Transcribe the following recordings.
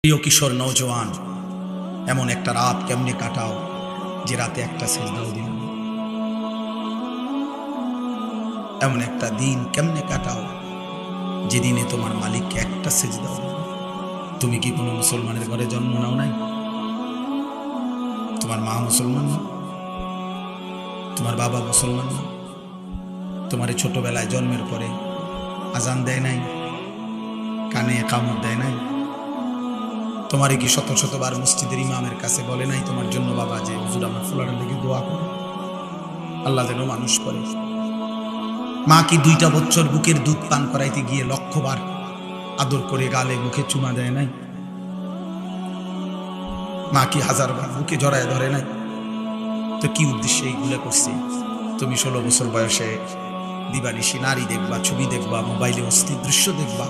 প্রিয় কিশোর নওজোয়ান, এমন একটা রাত কেমনে কাটাও যে রাতে একটা সেজদাও দিল না? এমন একটা দিন কেমনে কাটাও যে দিনে তোমার মালিককে একটা সেজদাও দিল না? তুমি কি কোনো মুসলমানের ঘরে জন্ম নাও নাই? তোমার মা মুসলমান না? তোমার বাবা মুসলমান না? তোমার ছোটবেলায় জন্মের পরে আজান দেয় নাই, কানে কামড় দেয় নাই? তোমারে কি শত শতবার মসজিদের ইমামের কাছে বলে নাই তোমার জন্য বাবা যে হুজুর আমার ফুলারের লেগে দোয়া করে, আল্লাহ যেন মানুষ করে? মা কি 2টা বছর বুকের দুধ পান করাইতে গিয়ে লক্ষবার আদর করে গালে মুখে চুমা দেয় নাই? মা কি 1000বার বুকে জড়ায় ধরে নাই? তো কি উদ্দেশ্যে এইগুলো করছি? তুমি 16 বছর বয়সে দিবানিশি নারী দেখবা, ছবি দেখবা, মোবাইলে অস্থির দৃশ্য দেখবা,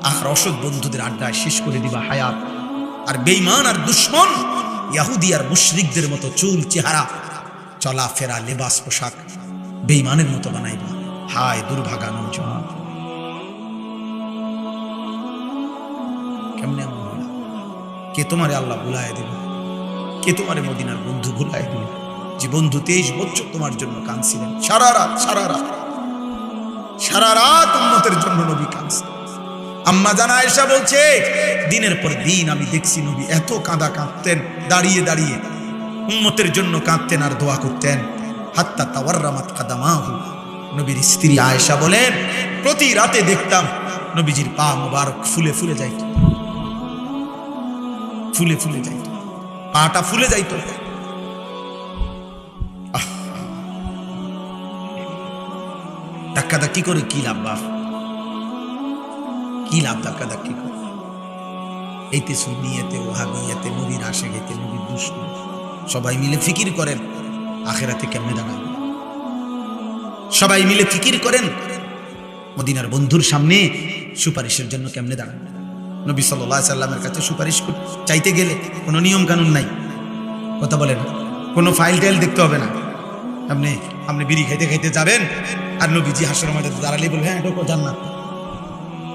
আর অসৎ বন্ধুদের আড্ডায় শেষ করে দিবা হায়াত। আর বেঈমান আর দুশ্মন ইহুদি আর মুশরিকদের মতো চুল চেহারা, চলাফেরা, লেবাস পোশাক বেঈমানের মতো বানাইবা। হায় দুর্ভাগা নওজোয়ান, কেমনে এমন হইলা? কে তোমারে আল্লাহ ভুলায় দিল? কে তোমারে মদিনার বন্ধু ভুলায় দিল? যে বন্ধু 23 বছর তোমার জন্য কাঁদছিলেন, সারা রাত উম্মতের জন্য নবী কাঁদছিলেন। আম্মা জানা আয়েশা বলছে, দিনের পর দিন আমি দেখছি নবী এত কাঁদতেন, দাঁড়িয়ে দাঁড়িয়ে উম্মতের জন্য কাঁদতেন আর দোয়া করতেন। হাত্তা তাওয়াররামাত কাদামাহু। নবীর স্ত্রী আয়েশা বলেন, প্রতি রাতে দেখতাম নবীজির পা মোবারক ফুলে ফুলে যাইত, ফুলে ফুলে যাইত, পাটা ফুলে যাইত। ধাক্কাধাক্কি করে কি লাভ বাপ? কি লাভ ধাক্কাধাক্কি করে? এইতে সুন্নিয়াতে, ওহাবিয়াতে, নবীর আশিকিতে, নবীর দুশমন সবাই মিলে ফিকির করেন আখিরাতে কেমনে দাঁড়াবে। সবাই মিলে ফিকির করেন মদিনার বন্ধুর সামনে সুপারিশের জন্য কেমনে দাঁড়াবে। নবী সাল্লাল্লাহু আলাইহি সাল্লামের কাছে সুপারিশ চাইতে গেলে কোনো নিয়ম কানুন নাই, কথা বলেন, কোনো ফাইল টাইল দেখতে হবে না। আপনি বিড়ি খাইতে খাইতে যাবেন আর নবীজি হাসরের ময়দানে দাঁড়ালেই বলবেন, হ্যাঁ এটা তো জান্নাত,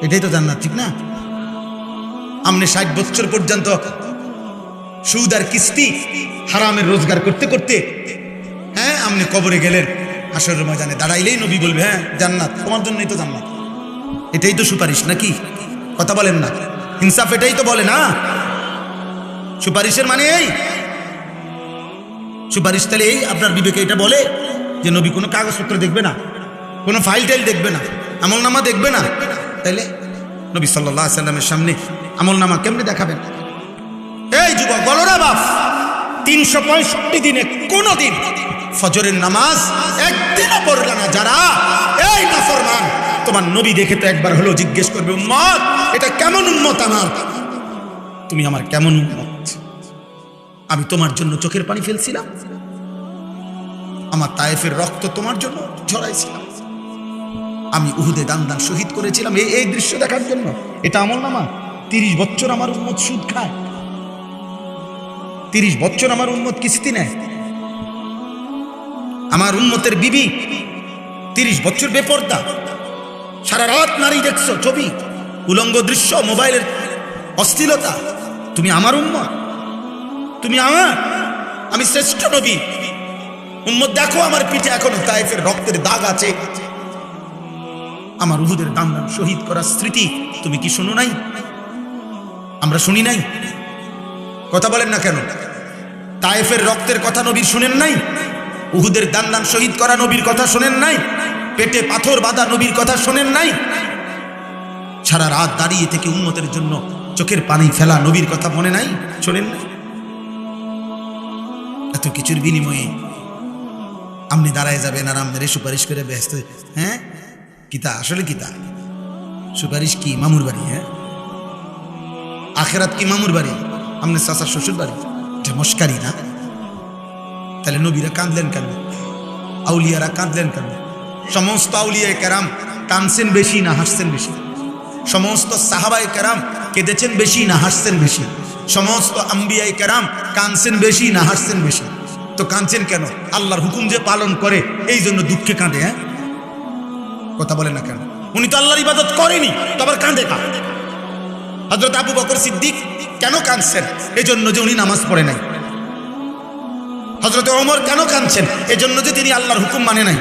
এটাই তো জান্নাত, ঠিক না? আপনি 60 বছর পর্যন্ত সুদ আর কিস্তি হারামের রোজগার করতে করতে, হ্যাঁ আপনি কবরে গেলেন, হাসরের ময়দানে দাঁড়াইলেই নবী বলবে, হ্যাঁ জান্নাত তোমার জন্যই তো জান্নাত। এটাই তো সুপারিশ নাকি? কথা বলেন না, ইনসাফ এটাই তো বলে না। সুপারিশের মানে এই সুপারিশ, তাহলে এই আপনার বিবেকে এটা বলে যে নবী কোনো কাগজপত্র দেখবে না, কোনো ফাইল টাইল দেখবে না, আমলনামা দেখবে না? তাইলে নবী সাল্লাল্লাহু আলাইহি সাল্লামের সামনে আমলনামা কেমনে দেখাবেন? এই যুবক বলো না বাপ, 365 দিনে কোনো দিন ফজরের নামাজ একদিনও পড়লা না যারা, এই নাফরমান, তোমার নবী দেখে তো একবার হলো জিজ্ঞেস করবে, উম্মত এটা কেমন উম্মত আমার? তুমি আমার কেমন উম্মত? আমি তোমার জন্য চোখের পানি ফেলছিলাম, আমার তায়েফের রক্ত তোমার জন্য ঝরাইছিলাম, আমি উহুদে দান শহীদ করেছিলাম এই দৃশ্য দেখার জন্য। এটা আমলনামা? 30 বছর আমার উম্মত সুদ খায়, 30 বছর আমার উম্মত কিস্তি নেয়, আমার উম্মতের বিবি 30 বছর বেপর্দা, সারা রাত নারী দেখছো, ছবি, উলঙ্গ দৃশ্য, মোবাইলের অশ্লীলতা। তুমি আমার উম্মত, তুমি আমি শ্রেষ্ঠ নবী উম্মত। দেখো আমার পিঠে এখনো তায়েফের রক্তের দাগ আছে, আমার উহুদের দান শহীদ করার স্মৃতি তুমি কি শুনো নাই? আমরা শুনি নাই? কথা বলেন না কেন? তায়েফের রক্তের কথা নবীর শুনেন নাই? উহুদের দান শহীদ করা নবীর কথা শোনেন নাই? পেটে পাথর বাঁধা নবীর কথা শোনেন নাই? সারা রাত দাঁড়িয়ে থেকে উম্মতের জন্য চোখের পানি ফেলা নবীর কথা মনে নাই? শোনেন নাই? এত কিছুর বিনিময়ে আপনি দাঁড়ায় যাবেন আর আপনারে সুপারিশ করে ব্যস্ত? হ্যাঁ কিতা আসলে কিতা সুপারিশ কি? মামুর বাড়ি? হ্যাঁ আখেরাত কি মামুর বাড়ি? আপনার চাচার শ্বশুর বাড়ি? এটা মস্কারি না? তাহলে নবীরা কাঁদলেন কেন? আউলিয়ারা কাঁদলেন কেন? সমস্ত আউলিয়ায়ে কেরাম কাঁদছেন বেশি না হাসছেন বেশি? সমস্ত সাহাবায়ে কেরাম কেঁদেছেন বেশি না হাসছেন বেশি? সমস্ত আম্বিয়ায়ে কেরাম কাঁদছেন বেশি না হাসছেন বেশি? তো কাঁদছেন কেন? আল্লাহর হুকুম যে পালন করে এই জন্য দুঃখে কাঁদে। হ্যাঁ কথা বলে না কেন? উনি তো আল্লাহর ইবাদত করেনি, তো আবার কাঁদে কা? হযরত আবু বকর সিদ্দিক কেন কাঁদছেন? এজন্য যে উনি নামাজ পড়ে নাই। হযরত ওমর কেন কাঁদছেন? এজন্য যে তিনি আল্লাহর হুকুম মানে নাই।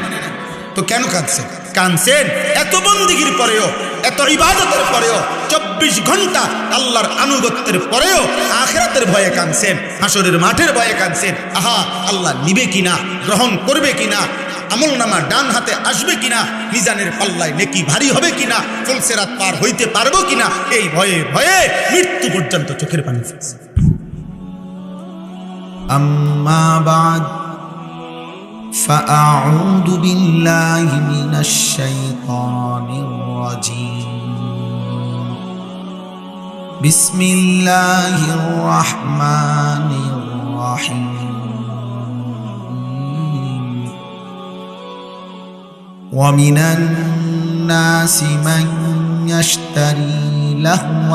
তো কেন কাঁদছেন? কাঁদছেন এত বন্দিগির পরেও, এত ইবাদতের পরেও, 24 ঘন্টা আল্লাহর আনুগত্যের পরেও আখিরাতের ভয়ে কাঁদছেন, হাসরের মাঠের ভয়ে কাঁদছেন। আহা, আল্লাহ নিবে কিনা, গ্রহণ করবে কিনা, আমলনামা ডান হাতে আসবে কিনা, মিজানের পাল্লায় নেকি ভারী হবে কিনা, ফুলসিরাত পার হইতে পারবো কিনা, এই ভয়ে ভয়ে মৃত্যু পর্যন্ত চোখের পানি ফেলছে। আম্মা বাদ فأعوذ بالله من الشيطان الرجيم بسم الله الرحمن الرحيم ومن الناس من يشتري لهو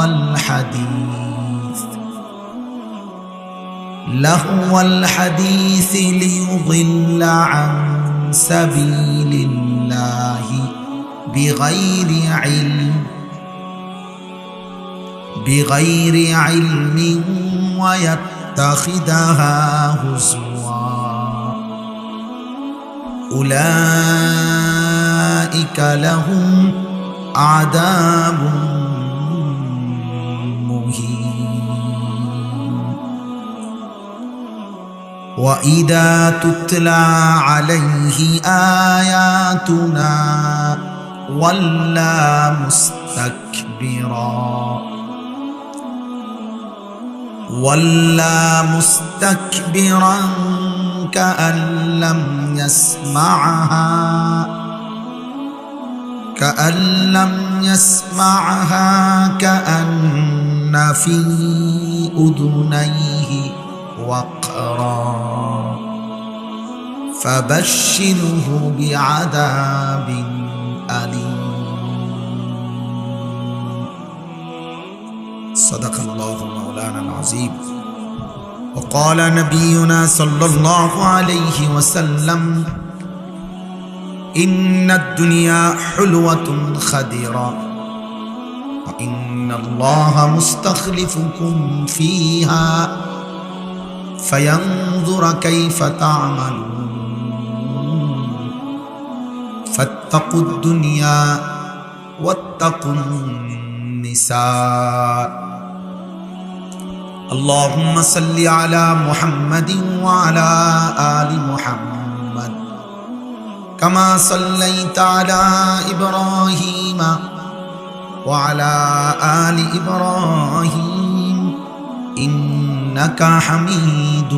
الحديث ليضل عن سبيل الله بغير علم ويتخذها هزوا أولئك لهم عذاب وَإِذَا تُتْلَى عَلَيْهِ آيَاتُنَا وَلَّى مُسْتَكْبِرًا كَأَن لَّمْ يسمعها كأن في أذنيه وقرا فبشره بعذاب أليم صدق الله مولانا العظيم وقال نبينا صلى الله عليه وسلم إن الدنيا حلوة خضرة وإن الله مستخلفكم فيها فينظر كيف تعملون فاتقوا الدنيا واتقوا النساء اللهم صل على محمد وعلى آل محمد كما صليت على إبراهيم وعلى آل إبراهيم إنك حميد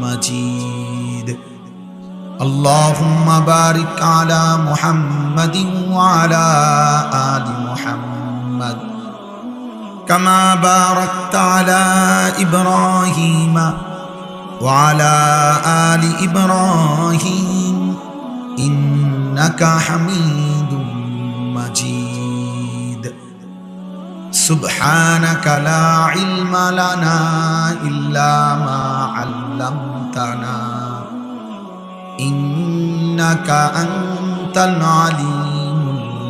مجيد اللهم بارك على محمد وعلى آل محمد كما باركت على إبراهيم وعلى آل إبراهيم إنك حميد مجيد سبحانك لا علم لنا إلا ما علمتنا إنك أنت العليم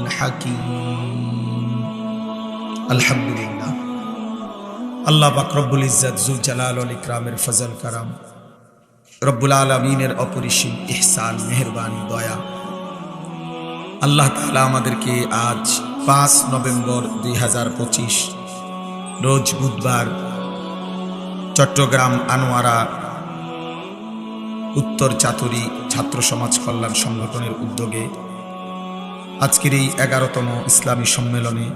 الحكيم الحمد لله আল্লাহ পাক রব্বুল ইজ্জত জুল জালাল ওয়াল ইকরামের ফজল কারাম রব্বুল আলামিনের অপরিসীম ইহসান মেহেরবানি দয়া আল্লাহ তাআলা আমাদেরকে আজ 5 নভেম্বর 2025 রোজ বুধবার চট্টগ্রাম আনোয়ারা উত্তর চাতুরী ছাত্র সমাজ কল্যাণ সংগঠনের উদ্যোগে আজকের এই 11তম ইসলামী সম্মেলনে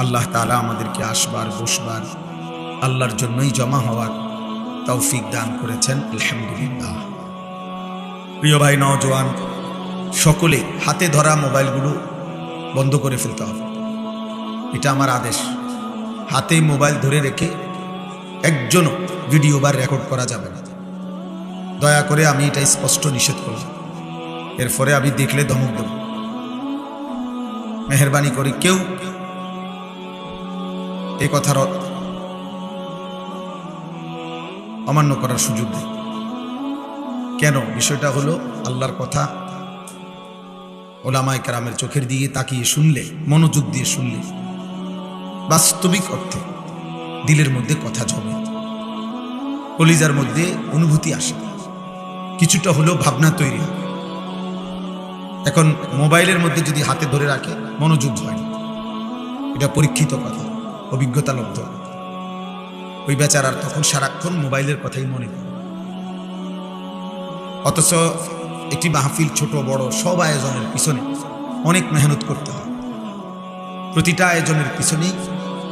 আল্লাহ তাআলা আমাদেরকে আসবার বসবার আল্লাহর জন্যই জমা হওয়ার তৌফিক দান করেছেন আলহামদুলিল্লাহ। প্রিয় ভাই নওজোয়ান সকলে হাতে ধরা মোবাইলগুলো বন্ধ করে ফেলতে হবে, এটা আমার আদেশ। হাতে মোবাইল ধরে রেখে একজনও ভিডিও বা রেকর্ড করা যাবে না, দয়া করে আমি এটা স্পষ্ট নিষেধ করলাম। এরপরে আমি দেখলে ধমক দেব, মেহেরবানি করে কেউ এই কথার অমান্য করার সুযোগ নেই। কেন? বিষয়টা হলো আল্লাহর কথা ওলামায়ে কেরামের চোখের দিকে তাকিয়ে শুনলে, মনোযোগ দিয়ে শুনলে বাস্তবিক অর্থে দিলের মধ্যে কথা জমে, কলিজার মধ্যে অনুভূতি আসে, কিছুটা হলেও ভাবনা তৈরি হয়। এখন মোবাইলের মধ্যে যদি হাতে ধরে রাখে মনোযোগ হয় না, এটা পরীক্ষিত কথা, অভিজ্ঞতা লব্ধ। ওই বেচারার তখন সারাক্ষণ মোবাইলের কথাই মনে পড়ে। অথচ একটি মাহফিল ছোট বড় সব আয়োজনের পিছনে অনেক মেহনত করতে হয়। প্রতিটা আয়োজনের পিছনেই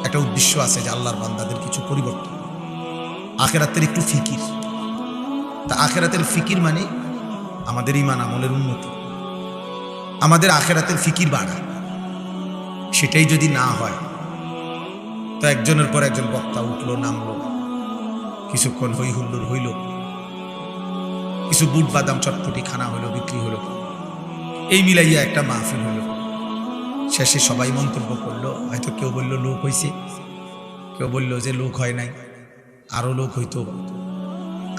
একটা উদ্দেশ্য আছে যে আল্লাহর বান্দাদের কিছু পরিবর্তন, আখেরাতের একটু ফিকির। তা আখেরাতের ফিকির মানে আমাদের ঈমান আমলের উন্নতি, আমাদের আখেরাতের ফিকির বাড়া। সেটাই যদি না হয় তো একজনের পর একজন বক্তা উঠলো নামলো, কিছুক্ষণ হই হুল্লোড় হইল, কিছু বুট বাদাম চটপটি খানা হলো, বিক্রি হলো, এই মিলাইয়া একটা মাহফিল হলো। শেষে সবাই মন্তব্য করলো, হয়তো কেউ বলল লোক হয়েছে, কেউ বলল যে লোক হয় নাই, আরো লোক হইতো,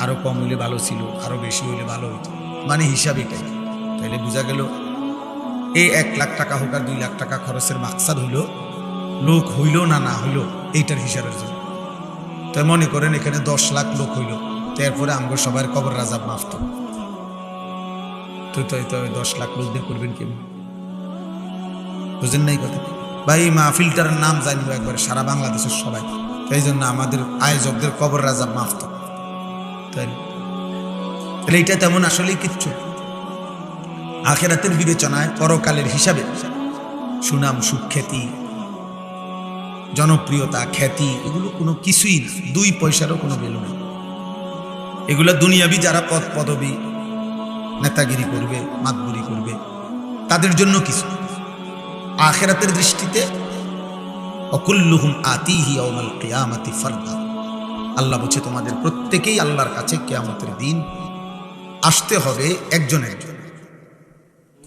আরো কম হইলে ভালো ছিল, আরো বেশি হইলে ভালো হইতো, মানে হিসাব এটাই। তাহলে বোঝা গেল এই 1 লাখ টাকা হোক আর 2 লাখ টাকা খরচের মাকসাদ হইল লোক হইল না না হইল এইটার হিসাবের জন্য। তাই মনে করেন এখানে 10 লাখ লোক হইল, তারপরে আমগো সবার কবর রাজাব মাফ তো 10 লাখ লোক দিয়ে করবেন কেমন? বুঝেন নাই কথা ভাই? মাহফিলটার নাম জানিব একবারে সারা বাংলাদেশের সবাই, তাই জন্য আমাদের আয়োজকদের কবর রাজাব মাফ তো। তাহলে এইটা তেমন আসলেই কিচ্ছু আখেরাতের বিবেচনায় পরকালের হিসাবে সুনাম সুখ্যাতি জনপ্রিয়তা খ্যাতি এগুলো কোনো কিছুই না, 2 পয়সারও কোনো ভ্যালু নেই। এগুলো দুনিয়াবি যারা পদ পদবী নেতাগিরি করবে মাতবুরি করবে তাদের জন্য কিছু। আখেরাতের দৃষ্টিতে অকুল্লুহুম আতিহি ইয়াউমাল কিয়ামাতি ফারদা, আল্লাহ বলছে তোমাদের প্রত্যেকেই আল্লাহর কাছে কিয়ামতের দিন আসতে হবে একজন একজন,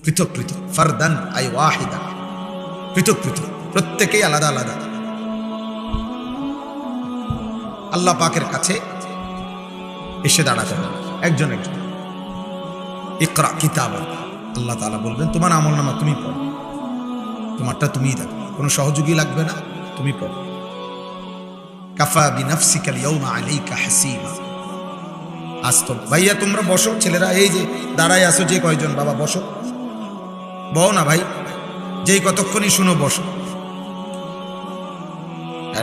পৃথক পৃথক। ফারদান আই ওয়াহিদা, পৃথক পৃথক, প্রত্যেকেই আলাদা আলাদা আল্লাহ পাকের কাছে এসে দাঁড়াতে হবে একজন একজন। ইকরা কিতাবা, আল্লাহ তাআলা বলবেন তোমার আমলনামা তুমি পড়ো, তোমারটা তুমিই দেখো, কোনো সহযোগী লাগবে না, তুমি পড়ো। কাফা বিনাফসিকাল ইয়াউমা আলাইকা হাসিবা। আজ তো ভাইয়া তোমরা বসো, ছেলেরা এই যে দাঁড়ায় আছো যে কয়জন, বাবা বসো, বও না ভাই, যেই কতক্ষণই শুনো বসো,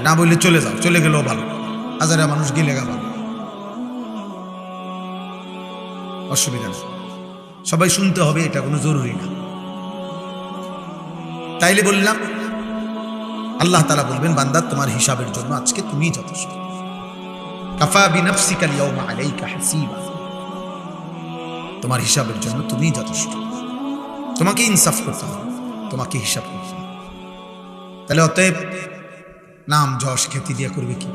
না বললে চলে যাও, চলে গেলেও ভালো, হাজারে মানুষ গেলে গা ভালো, অসুবিধা নেই, সবাই শুনতে হবে এটা কোনো জরুরি না। তাইলে বললাম আল্লাহ তাআলা বলবেন বান্দা তোমার হিসাবের জন্য আজকে তুমিই যথেষ্ট। কাফা বিনাফসিকাল ইয়াউমা আলাইকা হাসিবা, তোমার হিসাবের জন্য তুমিই যথেষ্ট, তোমাকে ইনসাফ করতে হবে, তোমাকে হিসাব করতে হবে। তাহলে অতএব নাম যশ খ্যাতি দিয়ে করবে কি?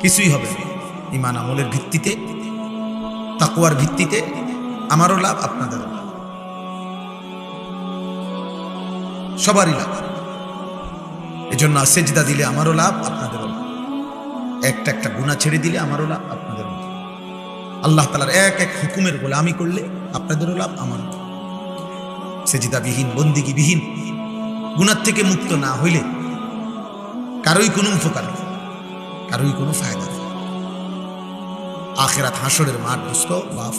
কিছুই হবে না। ঈমান আমলের ভিত্তিতে তাকওয়ার ভিত্তিতে আমারও লাভ আপনাদেরও লাভ, সবারই লাভ। এজন্য সেজদা দিলে আমারও লাভ আপনাদেরও লাভ, একটা একটা গুনাহ ছেড়ে দিলে আমারও লাভ আপনাদেরও লাভ, আল্লাহ তাআলার এক এক হুকুমের গোলামি করলে আপনাদেরও লাভ আমারও লাভ। সেজদাবিহীন বন্দিগিবিহীন গুনাহ থেকে মুক্ত না হইলে কারোই কোনো উপকার নেই, কারোই কোনো ফায়দা নেই। আখিরাত হাসরের মাঠ দোস্ত বাফ,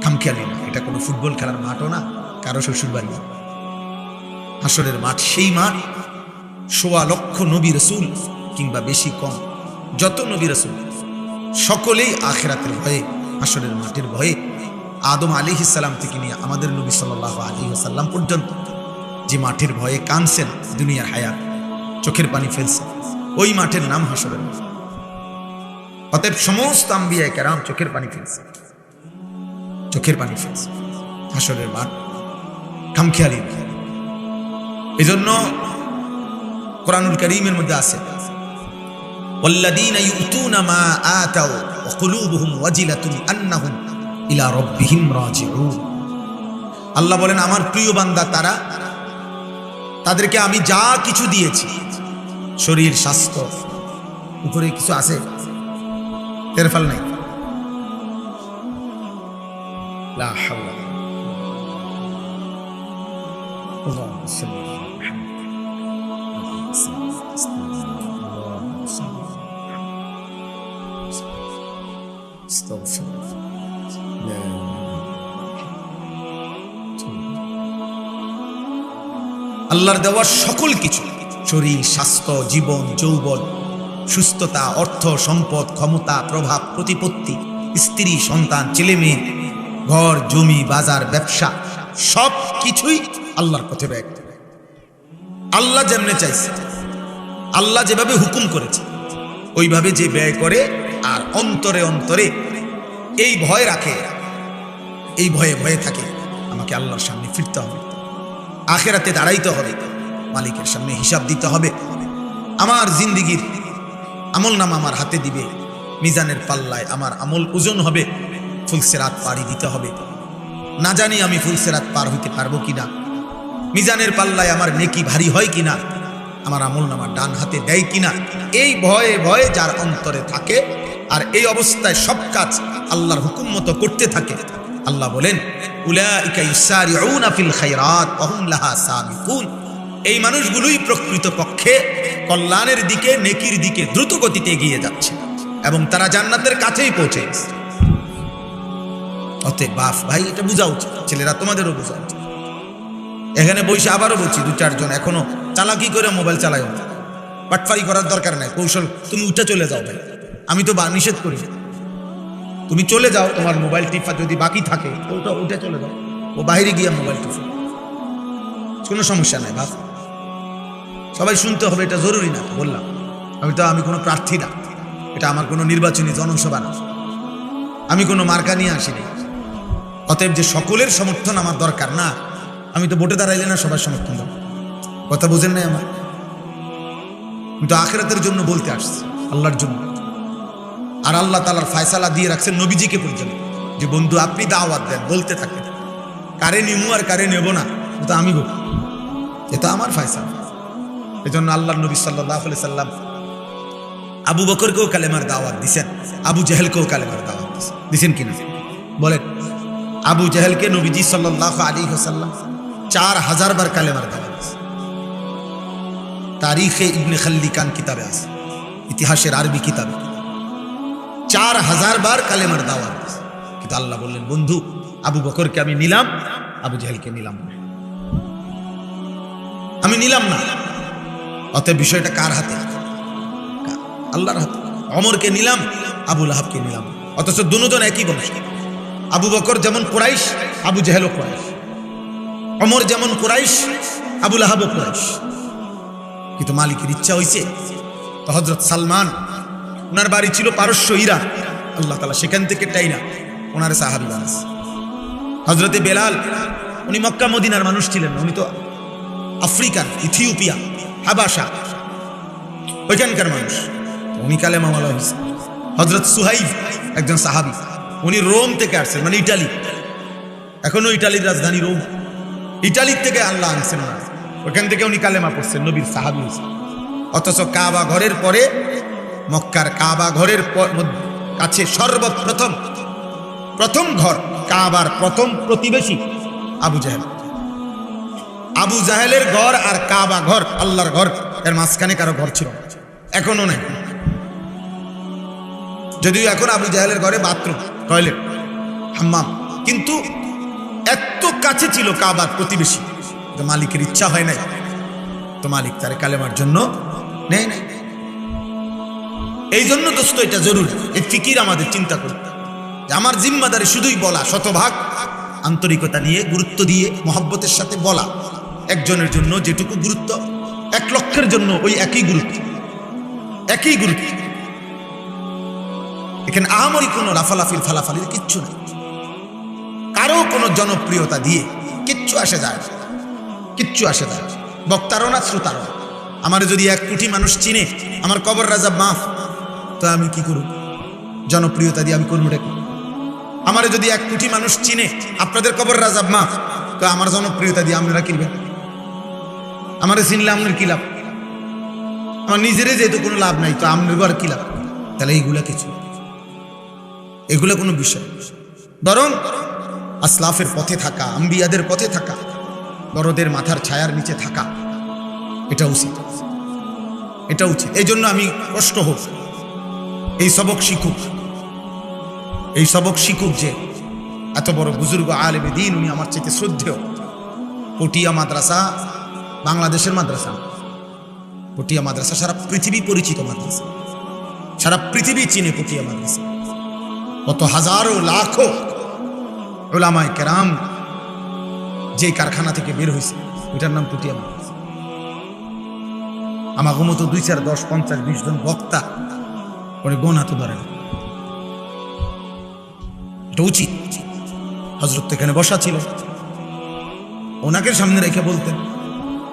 খামখেয়ালি না, এটা কোনো ফুটবল খেলার মাঠও না, কারো শ্বশুর বাড়ি। হাসরের মাঠ সেই মাঠ ১৬ লক্ষ নবী রাসূল কিংবা বেশি কম যত নবী রাসূল সকলেই আখিরাতের ভয়ে, হাসরের মাঠের ভয়ে, আদম আলাইহিস সালাম থেকে নিয়ে আমাদের নবী সাল্লাল্লাহু আলাইহি ওয়াসাল্লাম পর্যন্ত যে মাঠের ভয়ে কাঁদছেন দুনিয়ার হায়াত, চোখের পানি ফেলছে, ওই মাঠের নাম হাসরের মাঠ। অতএব সমস্ত আম্বিয়া কেরাম চোখের পানি ফেলছে, চোখের পানি ফেলছে, হাসরের মাঠ খামখেয়ালি। এজন্য কোরআনুল কারীমের মধ্যে আছে ওয়াল্লাযীনা ইউতুনা মা আতাউ ওয়া কুলুবুহুম ওয়াজিলাতুন আন্নাহুম ইলা রাব্বিহিম রাজিউন। আল্লাহ বলেন আমার প্রিয় বান্দা তারা, তাদেরকে আমি যা কিছু দিয়েছি, শরীর স্বাস্থ্য, উপরে কিছু আছে তেরফাল নাই, লা হাওলা আল্লাহুম্মা সাল্লি আলা মুহাম্মাদ। আল্লাহর দেওয়া সকল কিছু, শরীর, স্বাস্থ্য, জীবন, যৌবন, সুস্থতা, অর্থ, সম্পদ, ক্ষমতা, প্রভাব, প্রতিপত্তি, স্ত্রী, সন্তান, ছেলে মেয়ে, ঘর, জমি, বাজার, ব্যবসা, সব কিছুই আল্লাহর পথে ব্যয় করে। আল্লাহ যেমনে চাইছে, আল্লাহ যেভাবে হুকুম করেছে ওইভাবে যে ব্যয় করে, আর অন্তরে অন্তরে এই ভয় রাখে, এই ভয়ে ভয়ে থাকে আমাকে আল্লাহর সামনে ফিরতে হবে, আখিরাতে দাঁড়াইতে হবে, মালিকের সামনে হিসাব দিতে হবে, আমার জিন্দিগির আমল নাম আমার হাতে দিবে, মিজানের পাল্লায় আমার আমল ওজন হবে, ফুলসেরাত পাড়ি দিতে হবে, না জানি আমি ফুলসেরাত পার হইতে পারবো কিনা, মিজানের পাল্লায় আমার নেকি ভারী হয় কিনা, আমার আমল নামা ডান হাতে দেয় কিনা, এই ভয়ে ভয়ে যার অন্তরে থাকে, আর এই অবস্থায় সব কাজ আল্লাহর হুকুম মতো করতে থাকে, আল্লাহ বলেন উলাইকা ইউসারিউনা ফিল খায়রাত ওয়া হুম লাহা সাবিকুন, এই মানুষগুলোই প্রকৃত পক্ষে কল্যাণের দিকে, নেকির দিকে দ্রুত গতিতে এগিয়ে যাচ্ছে এবং তারা জান্নাতের কাছেই পৌঁছে গেছে। অতএব বাপ ভাই, এটা বোঝা উচিত, ছেলেরা তোমাদেরও বোঝা উচিত। এখানে বসে আবারও বলছি, 2-4 জন এখনো চালাকি করে মোবাইল চালায়, পাটফারি করার দরকার নাই, কৌশল, তুমি উঠে চলে যাও ভাই, আমি তো নিষেধ করি, তুমি চলে যাও, তোমার মোবাইল টিপা যদি বাকি থাকে ওটা উঠে চলে যাও, ও বাইরে গিয়ে মোবাইল টিপে, কোনো সমস্যা নাই বাপ, সবাই শুনতে হবে, এটা জরুরি না, বললাম আমি কোনো প্রার্থী না, এটা আমার কোনো নির্বাচনী জনসভা না, আমি কোনো মার্কা নিয়ে আসিনি, অতএব যে সকলের সমর্থন আমার দরকার না, আমি তো ভোটে দাঁড়াইলে না সবার সমর্থন দেব, কথা বুঝেন নাই আমার, আমি তো আখিরাতের জন্য বলতে আসছি, আল্লাহর জন্য। আর আল্লাহ তাআলার ফয়সালা দিয়ে রাখছেন নবীজিকে পর্যন্ত, যে বন্ধু আপনি দাওয়াত দেন, বলতে থাকেন, কারে নিমু আর কারে নেব না তো আমি বলি, এটা আমার ফয়সালা। এজন্য আল্লাহর নবী সাল্লাল্লাহু আলাইহি সাল্লাম আবু বকরকেও কালেমার দাওয়াত দিয়েছেন, আবু জেহেলকেও কালেমার দাওয়াত দিয়েছেন কিনা বলেন? আবু জেহেলকে নবীজি সাল্লাল্লাহু আলাইহি ওয়াসাল্লাম 4000 বার কালেমার দাওয়াত দিয়েছেন, তারিখে ইবনে খাল্লিকান কিতাবে আছে, ইতিহাসের আরবি কিতাবে 4000 বার কালেমার দাওয়াত দিয়েছেন, কিন্তু আল্লাহ বললেন বন্ধু আবু বকরকে আমি নিলাম, আবু জেহেলকে নিলাম না, আমি নিলাম না। অতএব বিষয়টা কার হাতে? আল্লাহর হাতে। ওমরকে নিলাম, আবু লাহাবকে নিলাম, অথচ দুজন একই বংশ, আবু বকর যেমন কুরাইশ, আবু জেহেলও কুরাইশ, ওমর যেমন কুরাইশ, আবু লাহাবও কুরাইশ, কিন্তু মালিকের ইচ্ছা হয়েছে তো হযরত সালমান, ওনার বাড়ি ছিল পারস্য ইরান, আল্লাহ তাআলা সেখান থেকে টাইনা ওনার সাহাবী বানাইছে। হযরতে বেলাল, উনি মক্কা মদিনার মানুষ ছিলেন, উনি তো আফ্রিকান, ইথিওপিয়া, হাবাসা, ওইখানকার মানুষ, উনি কালেমা ওয়ালা হয়েছে। হযরত সুহাইব একজন সাহাবী, উনি রোম থেকে আসছেন, মানে ইটালি, এখনো ইটালির রাজধানী রোম, ইটালির থেকে আল্লাহ আনছেন না, ওখান থেকে উনি কালেমা পড়ছেন, নবীর সাহাবী হয়েছেন। অথচ কাবা ঘরের পরে, মক্কার কাবা ঘরের কাছে সর্বপ্রথম ঘর, কাবার প্রথম প্রতিবেশী আবু জেহেল। আবু জাহেলের ঘর আর কাবা ঘর, আল্লাহর ঘর, এর মাঝখানে কারো ঘর ছিল, এখনো নাই, যদিও এখন আবু জাহেলের ঘরে বাথরুম, টয়লেট, হাম্মাম, কিন্তু এত কাছে ছিল কাবার প্রতিবেশী, তো মালিকের ইচ্ছা হয় নাই, তো মালিক তার কালেমার জন্য নেয় নাই। এই জন্য দোস্ত এটা জরুরি, এই ফিকির আমাদের চিন্তা করি যে আমার জিম্মাদারি শুধুই বলা, শতভাগ আন্তরিকতা নিয়ে, গুরুত্ব দিয়ে, মহব্বতের সাথে বলা, একজনের জন্য যেটুকু গুরুত্ব 1 লক্ষের জন্য ওই একই গুরুত্ব, একই গুরুত্ব। এখানে আহামরি কোনো লাফালাফির ফালাফালির কিচ্ছু নেই, কারো কোনো জনপ্রিয়তা দিয়ে কিচ্ছু আসে যায়, কিচ্ছু আসে যায়, বক্তারও না শ্রোতারও। আমার যদি 1 কোটি মানুষ চিনে, আমার কবর রাজা মাফ, তো আমি কি করব? জনপ্রিয়তা দিয়ে আমি করবো ডেকে? আমার যদি 1 কোটি মানুষ চিনে, আপনাদের কবর রাজা মাফ, তো আমার জনপ্রিয়তা দিয়ে আপনারা কিনবেন? আমার চিনলে আপনার কি লাভ? আমার নিজেরই যেহেতু কোনো লাভ নাই, তো আপনার আর কি লাভ? তাহলে এইগুলা কিছু, এগুলা কোনো বিষয়, বরং আসলাফের পথে থাকা, আম্বিয়াদের পথে থাকা, বড়দের মাথার ছায়ার নিচে থাকা, এটা উচিত, এটা উচিত। এই জন্য আমি কষ্ট হোক, এই সবক শিখুক, এই সবক শিখুক যে এত বড় বুজুর্গ আলেমে দ্বীন, উনি আমার চাইতে শ্রদ্ধেয়। পটিয়া মাদ্রাসা বাংলাদেশের মাদ্রাসা, পটিয়া মাদ্রাসা সারা পৃথিবী পরিচিত মাদ্রাসা, সারা পৃথিবী চিনে পটিয়া মাদ্রাসা। কত হাজারো লাখো উলামায়ে কেরাম যে কারখানা থেকে বের হয়েছে, ওইটার নাম পটিয়া মাদ্রাসা। আমাকে মতো 2, 4, 10, 50, 20 জন বক্তা পরে গোনা তো ধরে না। এটা উচিত। হযরত এখানে বসা ছিল, ওনাকে সামনে রেখে বলতেন,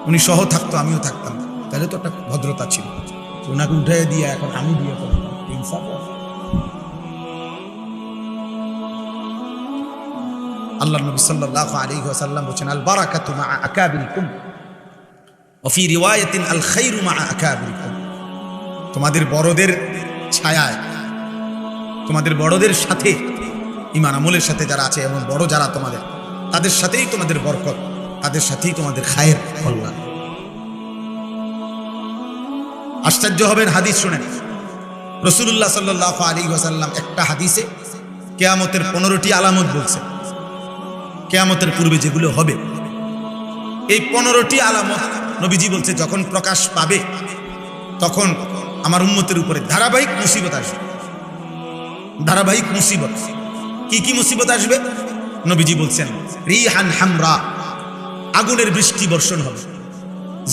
উনি সহ থাকতো, আমিও থাকতাম, তাহলে তো একটা ভদ্রতা ছিল। ওনাকে উঠে দিয়ে এখন আমি দিয়ে করব, ইনসাফ। আল্লাহ নবী সাল্লাল্লাহু আলাইহি ওয়াসাল্লাম বলেন, আল বারাকাতু মা আকাবিরিকুম ওয়া ফি রিওয়ায়াতিন আল খায়রু মা আকাবিরিকুম। তোমাদের বড়দের ছায়ায়, তোমাদের বড়দের সাথে, ঈমান আমলের সাথে যারা আছে এবং বড় যারা তোমাদের, তাদের সাথেই তোমাদের বরকত, তাদের সাথেই তোমাদের খায়ের, কল্যাণ। আশ্চর্য হবেন হাদিস শুনেন। রাসূলুল্লাহ সাল্লাল্লাহু আলাইহি ওয়াসাল্লাম একটা হাদিসে কিয়ামতের 15টি আলামত বলছে, কিয়ামতের পূর্বে যেগুলো হবে। এই 15টি আলামত নবীজি বলছে যখন প্রকাশ পাবে তখন আমার উম্মতের উপরে ধারাবাহিক মুসিবত আসবে। ধারাবাহিক মুসিবত। কি কি মুসিবত আসবে? নবীজি বলছেন, রিহান হামরা, আগুনের বৃষ্টি বর্ষণ হবে।